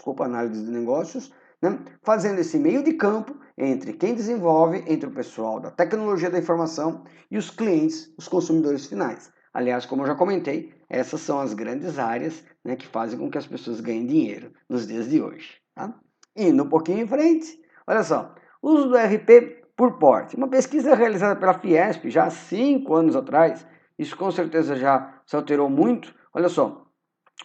né, fazendo esse meio de campo entre quem desenvolve, entre o pessoal da tecnologia da informação e os clientes, os consumidores finais. Aliás, como eu já comentei, essas são as grandes áreas, né, que fazem com que as pessoas ganhem dinheiro nos dias de hoje. Tá? Indo um pouquinho em frente, olha só, uso do RP por porte. Uma pesquisa realizada pela Fiesp já há 5 anos atrás, isso com certeza já se alterou muito. Olha só,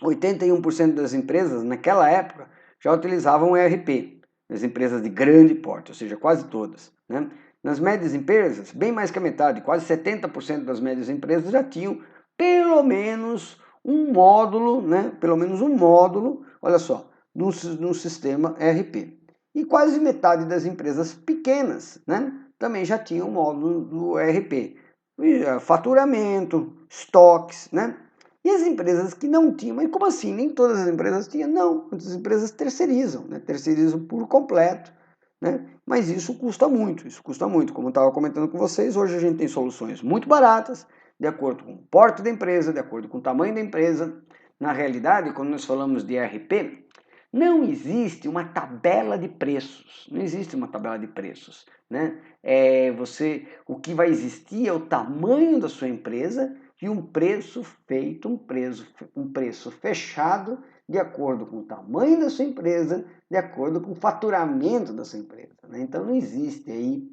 81% das empresas naquela época já utilizavam o ERP, as empresas de grande porte, ou seja, quase todas. Né? Nas médias empresas, bem mais que a metade, quase 70% das médias empresas já tinham pelo menos um módulo, né? Pelo menos um módulo, olha só, no sistema ERP. E quase metade das empresas pequenas, né? Também já tinham um módulo do ERP. Faturamento, estoques, né? E as empresas que não tinham, mas como assim? Nem todas as empresas tinham? Não, muitas empresas terceirizam, né? Terceirizam por completo, né? Mas isso custa muito, Como eu estava comentando com vocês, hoje a gente tem soluções muito baratas, de acordo com o porte da empresa, de acordo com o tamanho da empresa. Na realidade, quando nós falamos de ERP, não existe uma tabela de preços, não existe uma tabela de preços, né? O que vai existir é o tamanho da sua empresa e um preço feito, um preço fechado de acordo com o tamanho da sua empresa, de acordo com o faturamento da sua empresa. Né? Então não existe aí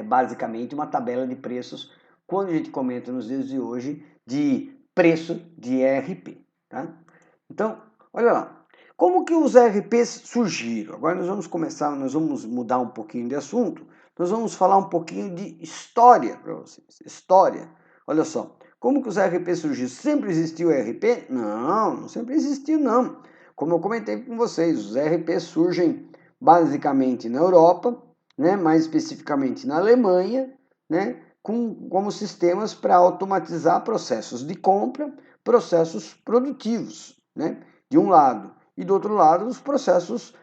basicamente uma tabela de preços quando a gente comenta nos dias de hoje de preço de ERP. Tá? Então, olha lá. Como que os ERPs surgiram? Agora nós vamos mudar um pouquinho de assunto. Nós vamos falar um pouquinho de história para vocês. História. Olha só. Como que os ERPs surgiram? Sempre existiu ERP? Não, não sempre existiu não. Como eu comentei com vocês, os ERPs surgem basicamente na Europa, né, mais especificamente na Alemanha, né, como sistemas para automatizar processos de compra, processos produtivos, né, de um lado, e do outro lado os processos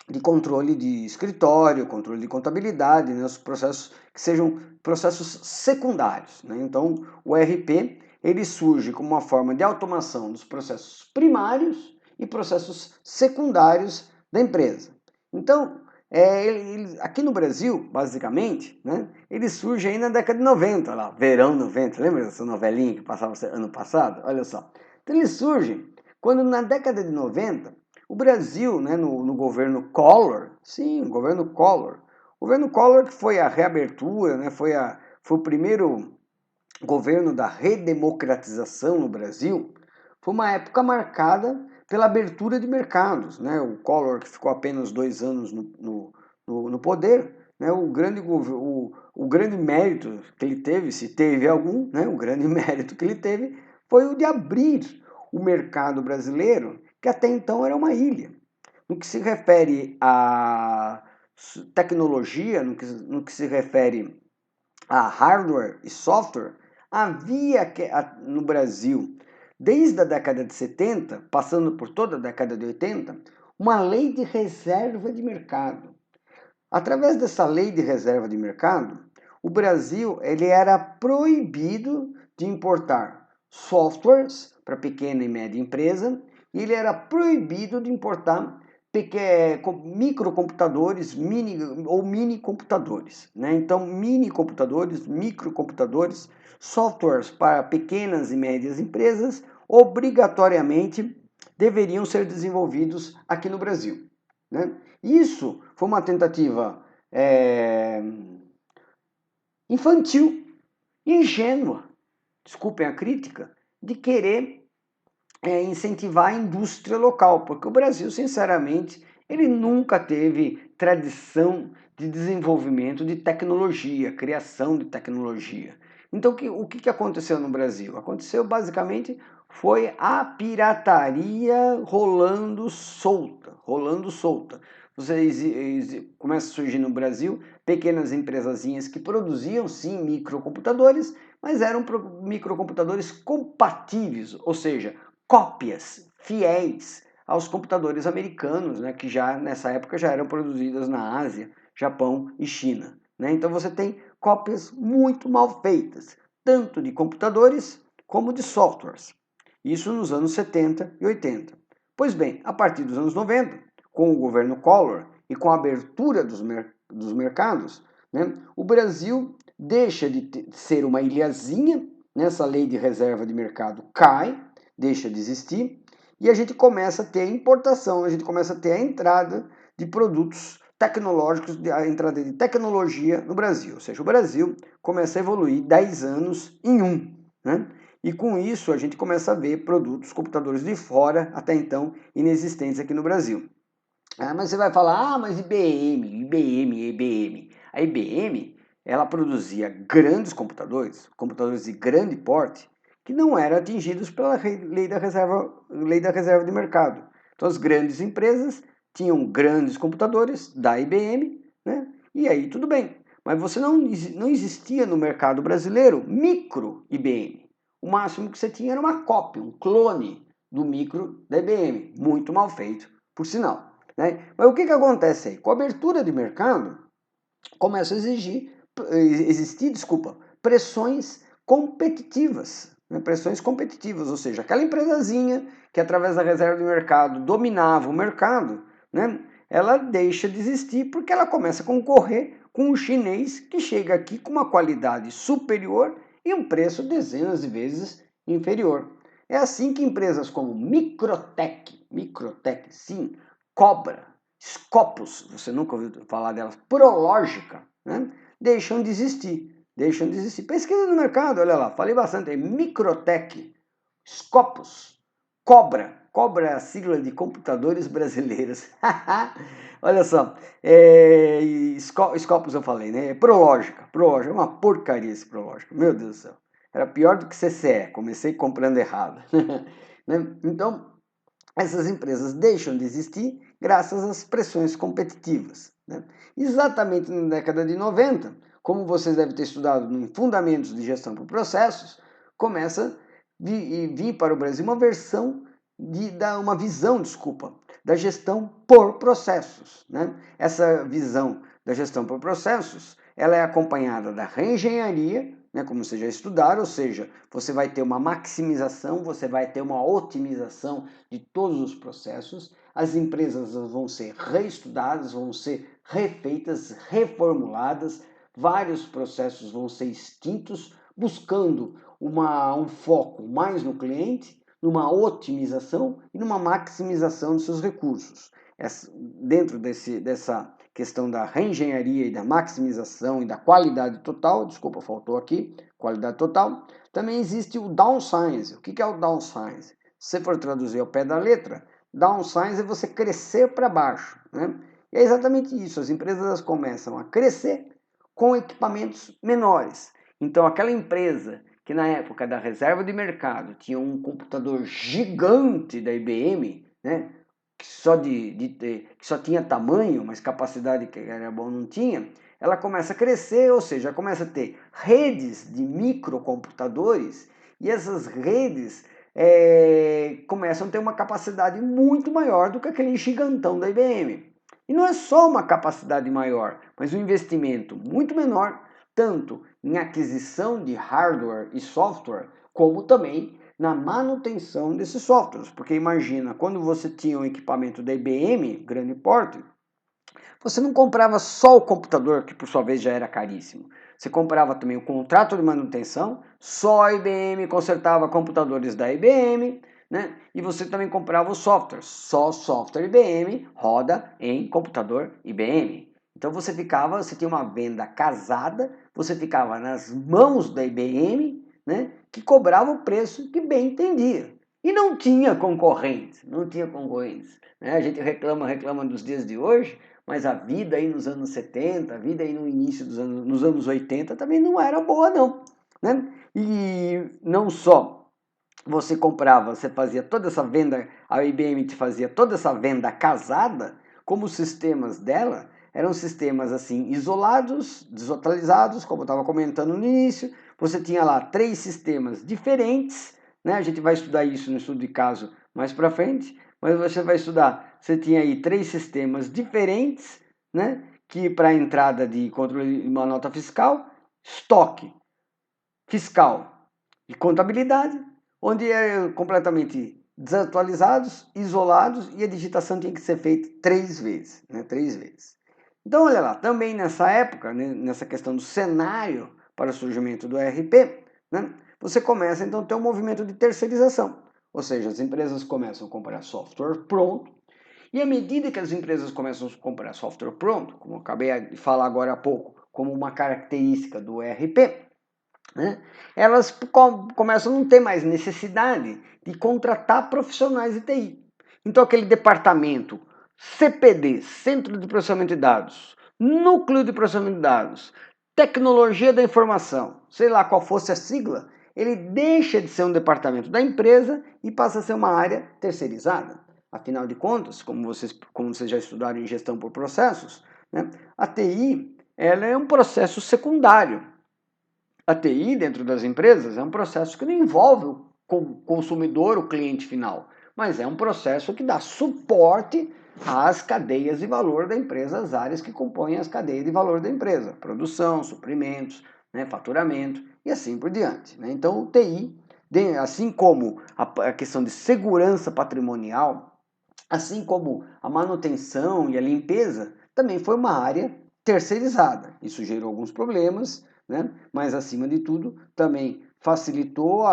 de controle de escritório, controle de contabilidade, né, os processos que sejam processos secundários. Né? Então, o ERP ele surge como uma forma de automação dos processos primários e processos secundários da empresa. Então, aqui no Brasil, basicamente, né, ele surge aí na década de 90, lá, Verão 90, lembra dessa novelinha que passava ano passado? Olha só. Então, ele surge quando na década de 90, o Brasil, né, no governo Collor, sim, o governo Collor que foi a reabertura, né, foi o primeiro governo da redemocratização no Brasil, foi uma época marcada pela abertura de mercados. Né? O Collor, que ficou apenas 2 anos no poder, né? o grande mérito que ele teve, se teve algum, né? O grande mérito que ele teve foi o de abrir o mercado brasileiro, que até então era uma ilha. No que se refere à tecnologia, no que se refere a hardware e software, havia no Brasil, desde a década de 70, passando por toda a década de 80, uma lei de reserva de mercado. Através dessa lei de reserva de mercado, o Brasil ele era proibido de importar softwares para pequena e média empresa e ele era proibido de importar microcomputadores mini computadores. Né? Então, mini computadores, microcomputadores, softwares para pequenas e médias empresas, obrigatoriamente deveriam ser desenvolvidos aqui no Brasil. Né? Isso foi uma tentativa infantil, ingênua, desculpem a crítica, de querer incentivar a indústria local, porque o Brasil, sinceramente, ele nunca teve tradição de desenvolvimento de tecnologia, criação de tecnologia. Então, o que aconteceu no Brasil? Aconteceu basicamente foi a pirataria rolando solta, rolando solta. Começa a surgir no Brasil pequenas empresazinhas que produziam sim microcomputadores, mas eram microcomputadores compatíveis, ou seja, cópias fiéis aos computadores americanos, né, que já nessa época já eram produzidos na Ásia, Japão e China. Né? Então você tem cópias muito mal feitas, tanto de computadores como de softwares. Isso nos anos 70 e 80. Pois bem, a partir dos anos 90, com o governo Collor e com a abertura dos mercados, né, o Brasil deixa de ser uma ilhazinha, nessa lei de reserva de mercado cai, deixa de existir, e a gente começa a ter a importação, a gente começa a ter a entrada de produtos tecnológicos, a entrada de tecnologia no Brasil. Ou seja, o Brasil começa a evoluir 10 anos em um. Né? E com isso a gente começa a ver produtos, computadores de fora, até então inexistentes aqui no Brasil. Mas você vai falar, mas IBM. A IBM, ela produzia grandes computadores, computadores de grande porte, que não eram atingidos pela lei da reserva de mercado. Então as grandes empresas tinham grandes computadores da IBM, né? E aí tudo bem. Mas você não existia no mercado brasileiro micro IBM. O máximo que você tinha era uma cópia, um clone do micro da IBM, muito mal feito, por sinal. Né? Mas o que acontece aí? Com a abertura de mercado, começa a existir pressões competitivas. Né? Pressões competitivas, ou seja, aquela empresazinha que através da reserva de mercado dominava o mercado, né? Ela deixa de existir porque ela começa a concorrer com o chinês que chega aqui com uma qualidade superior e um preço dezenas de vezes inferior. É assim que empresas como Microtech, sim, Cobra, Scopus, você nunca ouviu falar delas, Prológica, né? deixam de existir. Pesquisa no mercado, olha lá, falei bastante aí. Microtech, Scopus, Cobra. Cobra é a sigla de computadores brasileiros. Olha só, Scopus eu falei, né? Prológica, é uma porcaria esse Prológica, meu Deus do céu. Era pior do que CCE, comecei comprando errado. Então, essas empresas deixam de existir graças às pressões competitivas. Né? Exatamente na década de 90, como vocês devem ter estudado em Fundamentos de Gestão por Processos, começa a vir para o Brasil uma visão da gestão por processos. Né? Essa visão da gestão por processos, ela é acompanhada da reengenharia, né, como vocês já estudaram, ou seja, você vai ter uma maximização, você vai ter uma otimização de todos os processos, as empresas vão ser reestudadas, vão ser refeitas, reformuladas, vários processos vão ser extintos, buscando um foco mais no cliente, numa otimização e numa maximização dos seus recursos. Dentro dessa questão da reengenharia e da maximização e da qualidade total, desculpa, faltou aqui, qualidade total, também existe o downsize. O que é o downsize? Se você for traduzir ao pé da letra, downsize é você crescer para baixo. Né? E é exatamente isso, as empresas começam a crescer com equipamentos menores. Então aquela empresa que na época da reserva de mercado tinha um computador gigante da IBM, né? Que só tinha tamanho, mas capacidade que era bom não tinha, ela começa a crescer, ou seja, começa a ter redes de microcomputadores e essas redes começam a ter uma capacidade muito maior do que aquele gigantão da IBM. E não é só uma capacidade maior, mas um investimento muito menor, tanto em aquisição de hardware e software, como também na manutenção desses softwares. Porque imagina, quando você tinha um equipamento da IBM, grande porte, você não comprava só o computador, que por sua vez já era caríssimo. Você comprava também o contrato de manutenção, só a IBM consertava computadores da IBM, né? E você também comprava o software, só software IBM roda em computador IBM. Então você tinha uma venda casada, você ficava nas mãos da IBM, né? Que cobrava o preço que bem entendia. E não tinha concorrentes, né? A gente reclama dos dias de hoje, mas a vida aí nos anos 70, a vida aí no início nos anos 80 também não era boa não, né? E não só você fazia toda essa venda, a IBM te fazia toda essa venda casada, como os sistemas dela eram sistemas assim isolados, desatualizados, como eu estava comentando no início, você tinha lá 3 sistemas diferentes, né? A gente vai estudar isso no estudo de caso mais para frente, mas você vai estudar, você tinha aí 3 sistemas diferentes, né? Que para entrada de controle de uma nota fiscal, estoque fiscal e contabilidade, onde eram completamente desatualizados, isolados, e a digitação tinha que ser feita 3 vezes, né? 3 vezes. Então, olha lá, também nessa época, né, nessa questão do cenário para o surgimento do ERP, né, você começa então a ter um movimento de terceirização. Ou seja, as empresas começam a comprar software pronto, e à medida que as empresas começam a comprar software pronto, como eu acabei de falar agora há pouco, como uma característica do ERP, né, elas começam a não ter mais necessidade de contratar profissionais de TI. Então aquele departamento CPD, Centro de Processamento de Dados, Núcleo de Processamento de Dados, Tecnologia da Informação, sei lá qual fosse a sigla, ele deixa de ser um departamento da empresa e passa a ser uma área terceirizada. Afinal de contas, como vocês já estudaram em gestão por processos, né, a TI ela é um processo secundário. A TI dentro das empresas é um processo que não envolve o consumidor, o cliente final, mas é um processo que dá suporte às cadeias de valor da empresa, às áreas que compõem as cadeias de valor da empresa, produção, suprimentos, né, faturamento e assim por diante. Né? Então, o TI, assim como a questão de segurança patrimonial, assim como a manutenção e a limpeza, também foi uma área terceirizada. Isso gerou alguns problemas, né? Mas acima de tudo também facilitou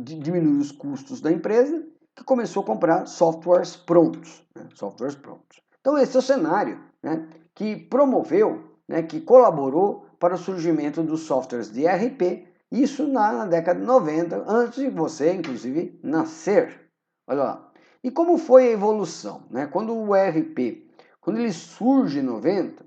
diminuir os custos da empresa, que começou a comprar softwares prontos, né? Softwares prontos. Então esse é o cenário, né, que promoveu, né, que colaborou para o surgimento dos softwares de ERP, isso na década de 90, antes de você, inclusive, nascer. Olha lá. E como foi a evolução? Né? Quando o ERP, quando ele surge em 90,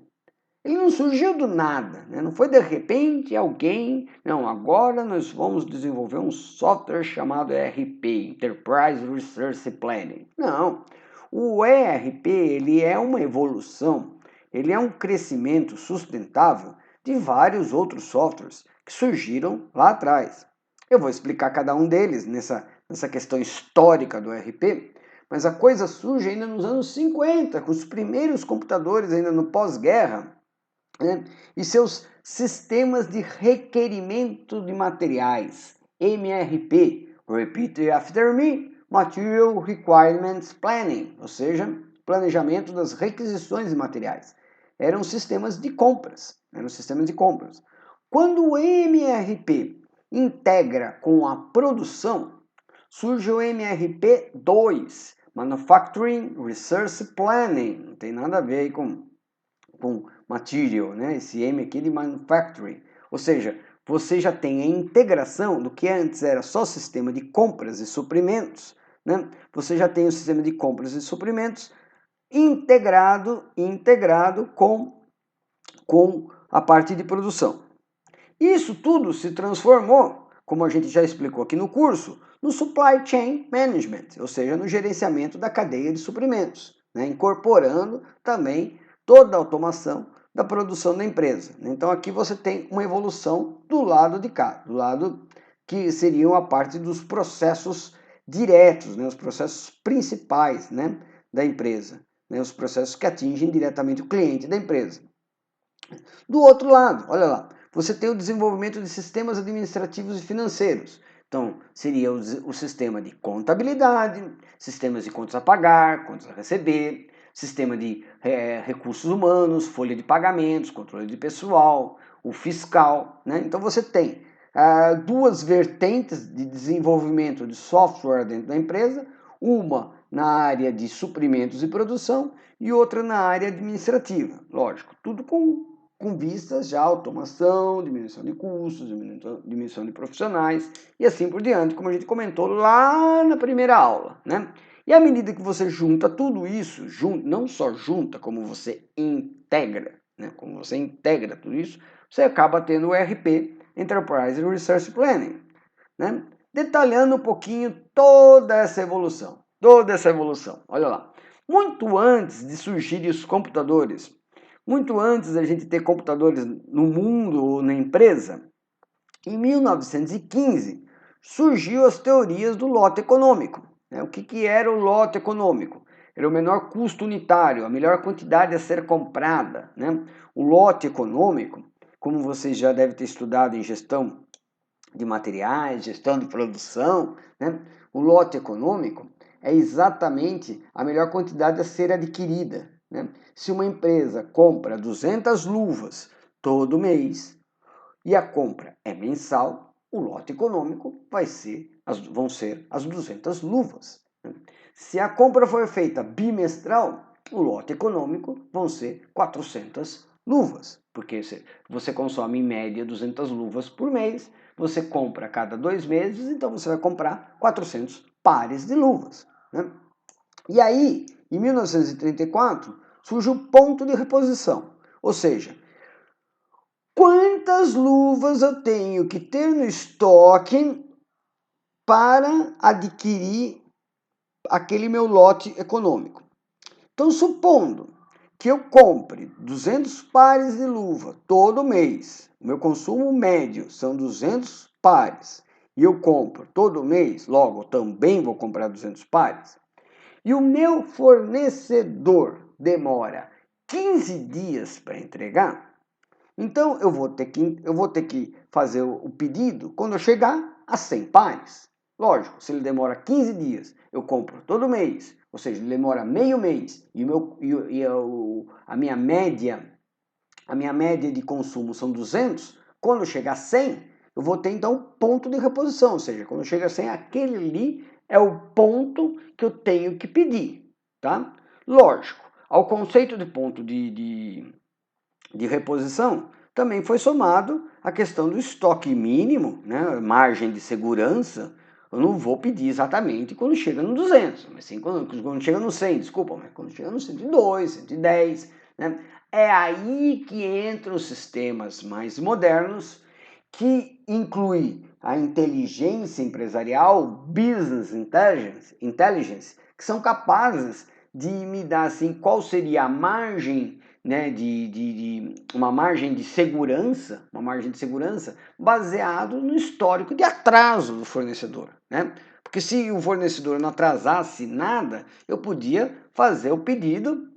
ele não surgiu do nada, né? Não foi de repente alguém, não, agora nós vamos desenvolver um software chamado ERP, Enterprise Resource Planning. Não, o ERP ele é uma evolução, ele é um crescimento sustentável de vários outros softwares que surgiram lá atrás. Eu vou explicar cada um deles nessa questão histórica do ERP, mas a coisa surge ainda nos anos 50, com os primeiros computadores ainda no pós-guerra, né, e seus sistemas de requerimento de materiais, MRP, Repeat After Me, Material Requirements Planning, ou seja, planejamento das requisições de materiais. Eram sistemas de compras, Quando o MRP integra com a produção, surge o MRP2, Manufacturing Resource Planning, não tem nada a ver aí com material, né? Esse M aqui de manufacturing. Ou seja, você já tem a integração do que antes era só sistema de compras e suprimentos, né? Você já tem o sistema de compras e suprimentos integrado com a parte de produção. Isso tudo se transformou, como a gente já explicou aqui no curso, no Supply Chain Management, ou seja, no gerenciamento da cadeia de suprimentos, né? Incorporando também toda a automação da produção da empresa. Então aqui você tem uma evolução do lado de cá, do lado que seriam a parte dos processos diretos, né? Os processos principais, né, da empresa, né? Os processos que atingem diretamente o cliente da empresa. Do outro lado, olha lá, você tem o desenvolvimento de sistemas administrativos e financeiros. Então, seria o sistema de contabilidade, sistemas de contas a pagar, contas a receber, sistema de recursos humanos, folha de pagamentos, controle de pessoal, o fiscal. Né? Então, você tem duas vertentes de desenvolvimento de software dentro da empresa, uma na área de suprimentos e produção e outra na área administrativa. Lógico, tudo com vistas já à automação, diminuição de custos, diminuição de profissionais e assim por diante, como a gente comentou lá na primeira aula, né? E à medida que você junta tudo isso, não só junta, como você integra, né? Como você integra tudo isso, você acaba tendo o ERP, Enterprise Resource Planning, né? Detalhando um pouquinho toda essa evolução, olha lá. Muito antes de surgirem os computadores, muito antes da gente ter computadores no mundo ou na empresa, em 1915 surgiu as teorias do lote econômico. né? O que era o lote econômico? Era o menor custo unitário, a melhor quantidade a ser comprada, né? O lote econômico, como vocês já devem ter estudado em gestão de materiais, gestão de produção, né? O lote econômico é exatamente a melhor quantidade a ser adquirida, né? Se uma empresa compra 200 luvas todo mês e a compra é mensal, o lote econômico vão ser as 200 luvas, né? Se a compra for feita bimestral, o lote econômico vão ser 400 luvas, porque você consome em média 200 luvas por mês, você compra a cada 2 meses, então você vai comprar 400 pares de luvas, né? E aí, em 1934, surge o ponto de reposição, ou seja, quantas luvas eu tenho que ter no estoque para adquirir aquele meu lote econômico. Então, supondo que eu compre 200 pares de luva todo mês, o meu consumo médio são 200 pares, e eu compro todo mês, logo também vou comprar 200 pares, e o meu fornecedor demora 15 dias para entregar, então eu vou ter que fazer o pedido quando eu chegar a 100 pares. Lógico, se ele demora 15 dias, eu compro todo mês, ou seja, ele demora meio mês a minha média de consumo são 200, quando chegar a 100, eu vou ter então ponto de reposição, ou seja, quando chega a 100, aquele ali é o ponto que eu tenho que pedir, tá? Lógico, ao conceito de ponto de reposição, também foi somado a questão do estoque mínimo, né, margem de segurança. Eu não vou pedir exatamente quando chega no 200, mas sim quando chega no 100, desculpa, mas quando chega no 102, 110, né? É aí que entram os sistemas mais modernos, que inclui a inteligência empresarial, business intelligence, que são capazes de me dar assim qual seria a margem, né, uma margem de segurança, baseado no histórico de atraso do fornecedor, né? Porque se o fornecedor não atrasasse nada, eu podia fazer o pedido,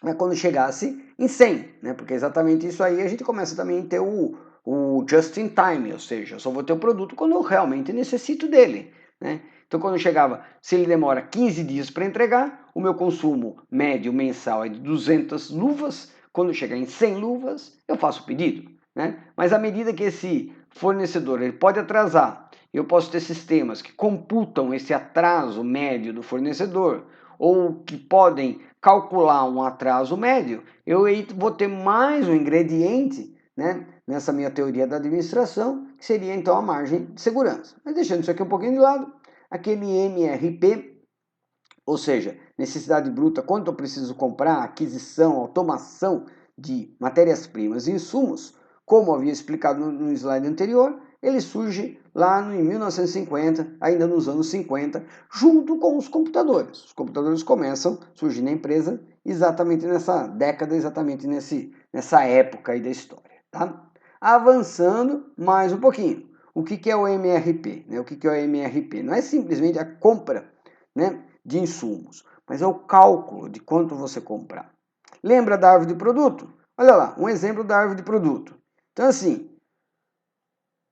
né, quando chegasse em 100, né? Porque exatamente isso aí a gente começa também a ter o just in time, ou seja, eu só vou ter o produto quando eu realmente necessito dele, né? Então, quando chegava, se ele demora 15 dias para entregar, o meu consumo médio mensal é de 200 luvas. Quando chegar em 100 luvas, eu faço o pedido, né? Mas à medida que esse fornecedor ele pode atrasar, eu posso ter sistemas que computam esse atraso médio do fornecedor ou que podem calcular um atraso médio, eu vou ter mais um ingrediente, né, nessa minha teoria da administração, que seria então a margem de segurança. Mas deixando isso aqui um pouquinho de lado, aquele MRP, ou seja, necessidade bruta, quanto eu preciso comprar, aquisição, automação de matérias-primas e insumos, como havia explicado no slide anterior, ele surge lá em 1950, ainda nos anos 50, junto com os computadores. Os computadores começam a surgir na empresa exatamente nessa década, exatamente nessa época aí da história, tá? Avançando mais um pouquinho. O que é o MRP? O que é o MRP? Não é simplesmente a compra, né, de insumos, mas é o cálculo de quanto você comprar. Lembra da árvore de produto? Olha lá, um exemplo da árvore de produto. Então, assim,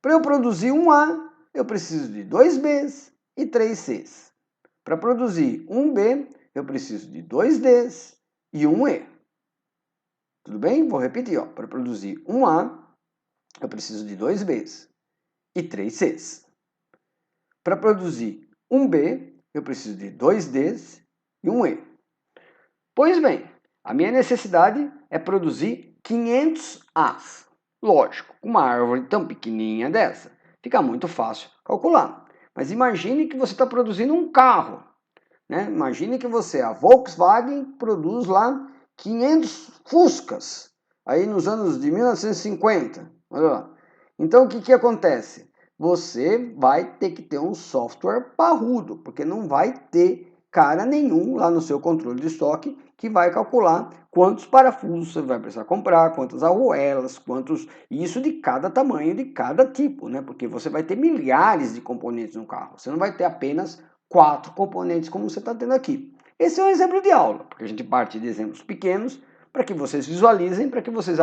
para eu produzir um A, eu preciso de 2 Bs e 3 Cs. Para produzir um B, eu preciso de 2 Ds e um E. Tudo bem? Vou repetir. Para produzir um A, eu preciso de 2 Bs e 3 Cs. Para produzir um B, eu preciso de 2 Ds e um E. Pois bem, a minha necessidade é produzir 500 As. Lógico, com uma árvore tão pequenininha dessa, fica muito fácil calcular. Mas imagine que você está produzindo um carro, né? Imagine que a Volkswagen, produz lá 500 Fuscas, aí nos anos de 1950. Olha lá. Então, o que acontece? Você vai ter que ter um software parrudo, porque não vai ter cara nenhum lá no seu controle de estoque que vai calcular quantos parafusos você vai precisar comprar, quantas arruelas, isso de cada tamanho, de cada tipo, né? Porque você vai ter milhares de componentes no carro. Você não vai ter apenas 4 componentes como você está tendo aqui. Esse é um exemplo de aula, porque a gente parte de exemplos pequenos para que vocês visualizem, para que vocês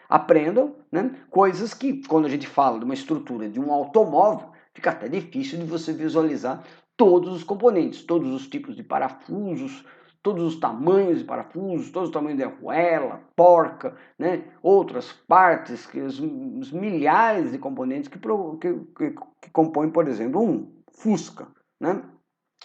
aprendam, né, coisas que, quando a gente fala de uma estrutura de um automóvel, fica até difícil de você visualizar todos os componentes, todos os tipos de parafusos, todos os tamanhos de parafusos, todos os tamanhos de arruela, porca, né, outras partes, os milhares de componentes que compõem, por exemplo, um Fusca, né?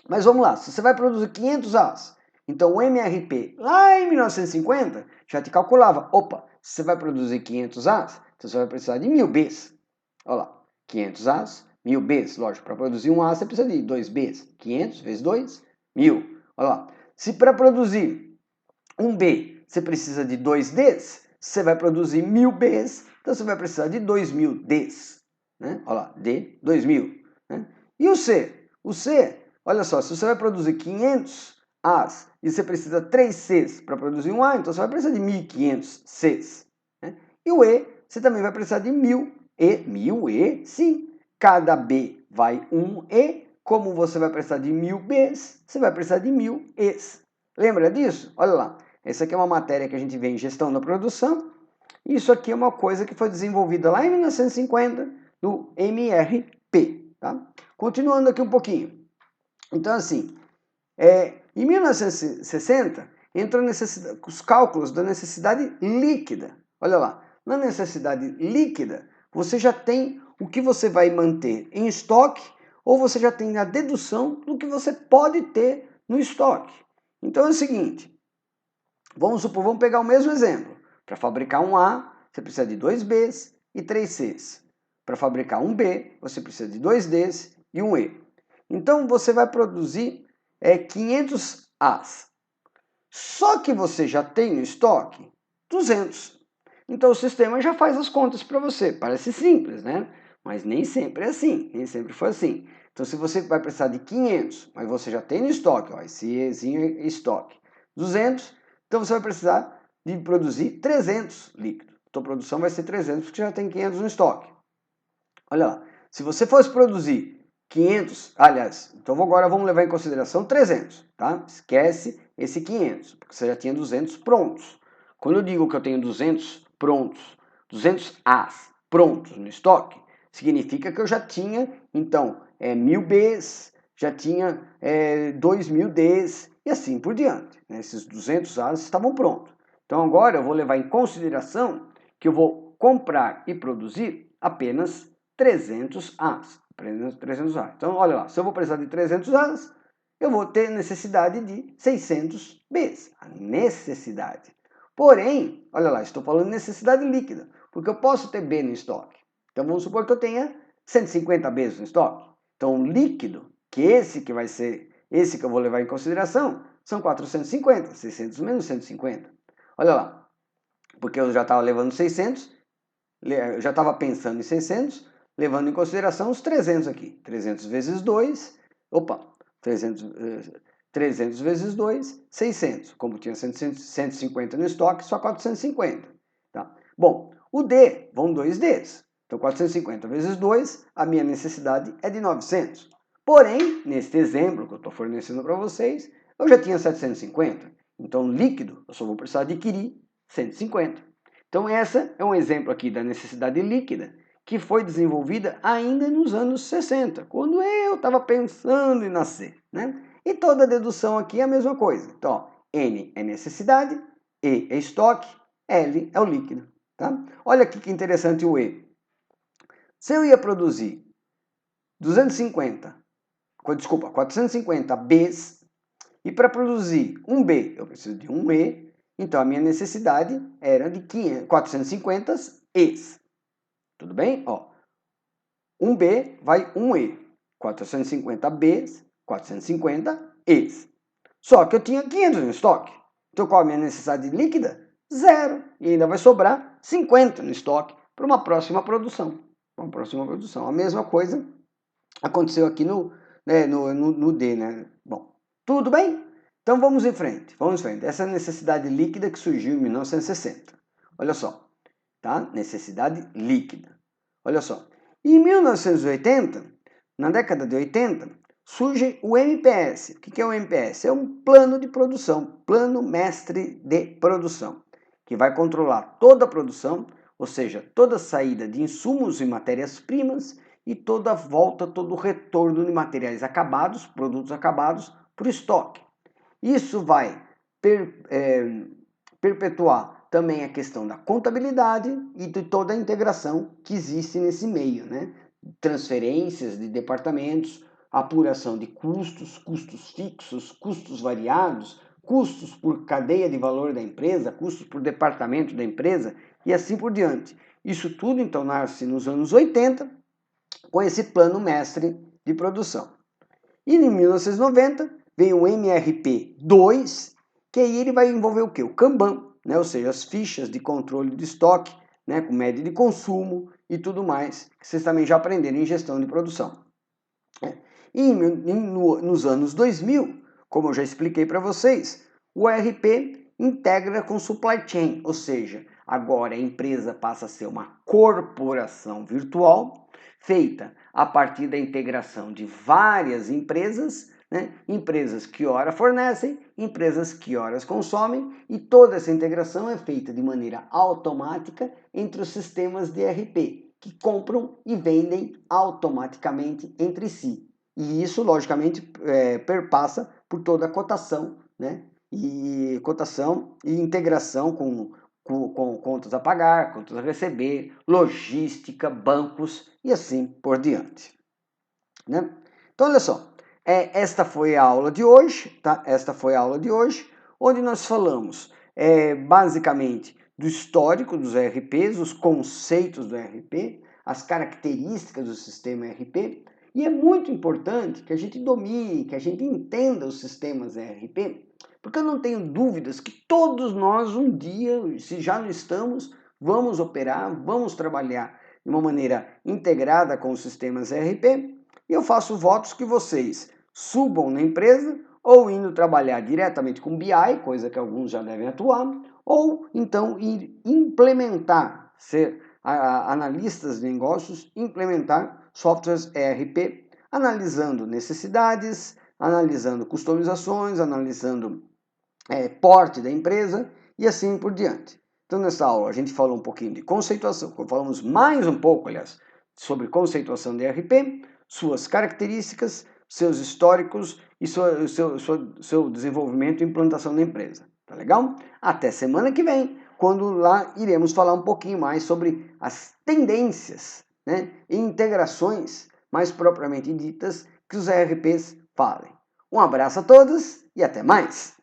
Mas vamos lá, se você vai produzir 500 As, então o MRP lá em 1950 já te calculava, opa, se você vai produzir 500 As, então você vai precisar de 1000 Bs. Olha lá, 500 As, 1000 Bs, lógico, para produzir um A você precisa de 2 Bs, 500 vezes 2, 1000. Olha lá, se para produzir um B você precisa de 2 Ds, você vai produzir 1000 Bs, então você vai precisar de 2000 Ds. Né? Olha lá, D, 2000. Né? E o C? O C, olha só, se você vai produzir 500 As e você precisa 3 Cs para produzir um A, então você vai precisar de 1500 Cs. Né? E o E, você também vai precisar de 1000 E, sim. Cada B vai um E, como você vai precisar de 1000 Bs, você vai precisar de 1000 Es. Lembra disso? Olha lá, essa aqui é uma matéria que a gente vê em gestão da produção. Isso aqui é uma coisa que foi desenvolvida lá em 1950 no MRP. Tá? Continuando aqui um pouquinho. Então, assim, em 1960, entrou os cálculos da necessidade líquida. Olha lá, na necessidade líquida, você já tem o que você vai manter em estoque ou você já tem a dedução do que você pode ter no estoque. Então é o seguinte, vamos pegar o mesmo exemplo. Para fabricar um A, você precisa de 2 Bs e 3 Cs. Para fabricar um B, você precisa de 2 Ds e um E. Então você vai produzir 500 As. Só que você já tem no estoque 200. Então o sistema já faz as contas para você. Parece simples, né? Mas nem sempre é assim, nem sempre foi assim. Então se você vai precisar de 500, mas você já tem no estoque, ó, esse Ezinho é estoque, 200, então você vai precisar de produzir 300 líquidos. A tua produção vai ser 300 porque já tem 500 no estoque. Olha lá, se você fosse produzir 500, aliás, então agora vamos levar em consideração 300, tá? Esquece esse 500, porque você já tinha 200 prontos. Quando eu digo que eu tenho 200 prontos, 200 As prontos no estoque, significa que eu já tinha, então, 1000 Bs, já tinha 2000 Ds e assim por diante. Né? Esses 200 As estavam prontos. Então agora eu vou levar em consideração que eu vou comprar e produzir apenas 300 As. 300 As. Então, olha lá, se eu vou precisar de 300 As, eu vou ter necessidade de 600 Bs. A necessidade. Porém, olha lá, estou falando de necessidade líquida, porque eu posso ter B no estoque. Então, vamos supor que eu tenha 150 Bs no estoque. Então, o líquido, que vai ser esse que eu vou levar em consideração, são 450. 600 menos 150. Olha lá, porque eu já estava levando 600, eu já estava pensando em 600, levando em consideração os 300 aqui. 300 vezes 2, opa, 300 vezes 2, 600. Como tinha 150 no estoque, só 450. Tá? Bom, o D, vão 2 Ds. Então, 450 vezes 2, a minha necessidade é de 900. Porém, neste exemplo que eu estou fornecendo para vocês, eu já tinha 750. Então, líquido, eu só vou precisar adquirir 150. Então, essa é um exemplo aqui da necessidade líquida que foi desenvolvida ainda nos anos 60, quando eu estava pensando em nascer. Né? E toda a dedução aqui é a mesma coisa. Então, ó, N é necessidade, E é estoque, L é o líquido. Tá? Olha aqui que interessante o E. Se eu ia produzir 450 Bs, e para produzir um B eu preciso de um E, então a minha necessidade era de 450 Es. Tudo bem? Ó, um B vai um E. 450 Bs, 450 Es. Só que eu tinha 500 no estoque. Então qual a minha necessidade líquida? Zero. E ainda vai sobrar 50 no estoque para uma próxima produção. A mesma coisa aconteceu aqui no D, né? Bom, tudo bem? Então vamos em frente. Essa necessidade líquida que surgiu em 1960. Olha só, tá? Necessidade líquida. Olha só. E em 1980, na década de 80, surge o MPS. O que é o MPS? É um plano de produção, plano mestre de produção, que vai controlar toda a produção, ou seja, toda a saída de insumos e matérias-primas e toda a volta, todo o retorno de materiais acabados, produtos acabados, para o estoque. Isso vai perpetuar também a questão da contabilidade e de toda a integração que existe nesse meio, né? Transferências de departamentos, apuração de custos, custos fixos, custos variados, custos por cadeia de valor da empresa, custos por departamento da empresa e assim por diante. Isso tudo então nasce nos anos 80 com esse plano mestre de produção. E em 1990 veio o MRP2, que aí ele vai envolver o quê? O Kanban, né? Ou seja, as fichas de controle de estoque, né? Com média de consumo e tudo mais, que vocês também já aprenderam em gestão de produção. E nos anos 2000, como eu já expliquei para vocês, o ERP integra com supply chain, ou seja, agora a empresa passa a ser uma corporação virtual, feita a partir da integração de várias empresas, né? Empresas que ora fornecem, empresas que horas consomem, e toda essa integração é feita de maneira automática entre os sistemas de ERP, que compram e vendem automaticamente entre si. E isso, logicamente, perpassa por toda a cotação, né? E cotação e integração com contas a pagar, contas a receber, logística, bancos e assim por diante, né? Então, olha só, esta foi a aula de hoje, tá? Esta foi a aula de hoje, onde nós falamos basicamente do histórico dos ERPs, os conceitos do ERP, as características do sistema ERP, e é muito importante que a gente domine, que a gente entenda os sistemas ERP, porque eu não tenho dúvidas que todos nós um dia, se já não estamos, vamos operar, vamos trabalhar de uma maneira integrada com os sistemas ERP, e eu faço votos que vocês subam na empresa, ou indo trabalhar diretamente com BI, coisa que alguns já devem atuar, ou então ir implementar, ser analistas de negócios, implementar softwares ERP, analisando necessidades, analisando customizações, analisando porte da empresa e assim por diante. Então, nessa aula, a gente falou um pouquinho de conceituação, falamos mais um pouco, aliás, sobre conceituação de ERP, suas características, seus históricos e seu desenvolvimento e implantação da empresa. Tá legal? Até semana que vem, quando lá iremos falar um pouquinho mais sobre as tendências, né, e integrações mais propriamente ditas que os ERPs falem. Um abraço a todos e até mais!